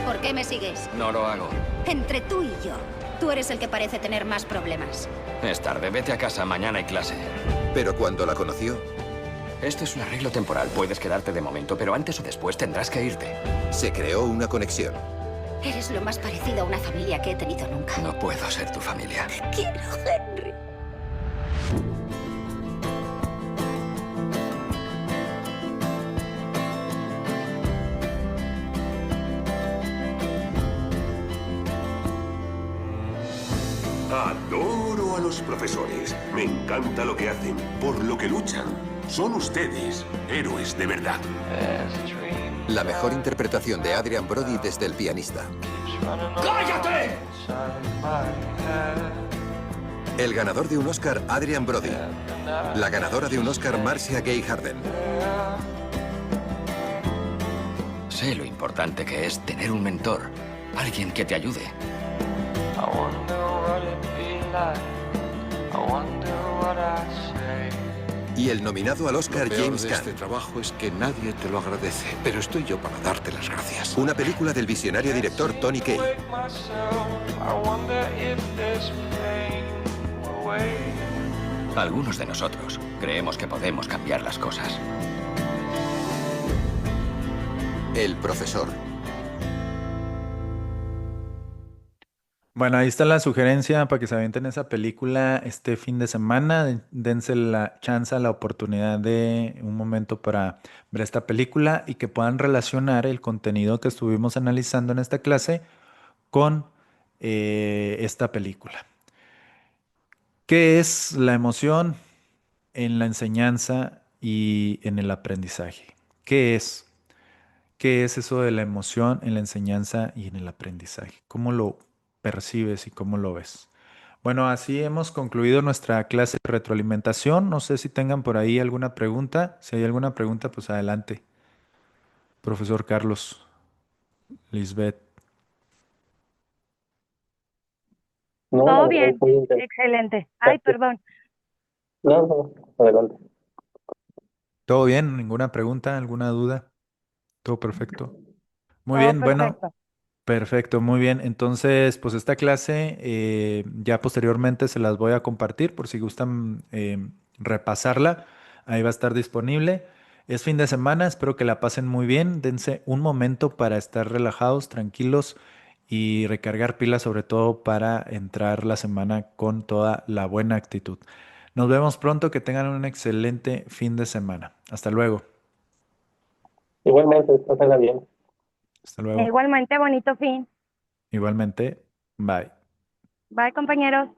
¿Por qué me sigues? No lo hago. Entre tú y yo, tú eres el que parece tener más problemas. Es tarde. Vete a casa. Mañana hay clase. Pero cuando la conoció, Esto es un arreglo temporal. Puedes quedarte de momento, pero antes o después tendrás que irte. se creó una conexión. Eres lo más parecido a una familia que he tenido nunca. No puedo ser tu familia. Quiero, Henry. Adoro a los buenos profesores. Me encanta lo que hacen, por lo que luchan. Son ustedes, héroes de verdad. La mejor interpretación de Adrian Brody desde El pianista. ¡Cállate! El ganador de un Oscar, Adrian Brody. La ganadora de un Oscar, Marcia Gay Harden. Sé lo importante que es tener un mentor, alguien que te ayude. Y el nominado al Oscar, Lo peor James de Caan. este trabajo es que nadie te lo agradece, pero estoy yo para darte las gracias. Una película del visionario director Tony Kaye. Algunos de nosotros creemos que podemos cambiar las cosas. El profesor. Bueno, ahí está la sugerencia para que se avienten esa película este fin de semana. Dense la chance, la oportunidad de un momento para ver esta película y que puedan relacionar el contenido que estuvimos analizando en esta clase con esta película. ¿Qué es la emoción en la enseñanza y en el aprendizaje? ¿Qué es? ¿Qué es eso de la emoción en la enseñanza y en el aprendizaje? ¿Cómo lo percibes y cómo lo ves? Bueno, así hemos concluido nuestra clase de retroalimentación. No sé si tengan por ahí alguna pregunta. Si hay alguna pregunta, pues adelante. Profesor Carlos, Lisbeth. No, la Todo verdad, bien, muy interesante. excelente. Ay, perdón. No, no, adelante. ¿Todo bien? ¿Ninguna pregunta? ¿Alguna duda? Todo perfecto. Muy Todo bien, bueno, perfecto. perfecto, muy bien. Entonces, pues esta clase ya posteriormente se las voy a compartir por si gustan repasarla. Ahí va a estar disponible. Es fin de semana, espero que la pasen muy bien. Dense un momento para estar relajados, tranquilos y recargar pilas, sobre todo para entrar la semana con toda la buena actitud. Nos vemos pronto, que tengan un excelente fin de semana. Hasta luego. Igualmente, pásenla bien. Hasta luego. Igualmente, bonito fin. Igualmente, bye. Bye, compañeros.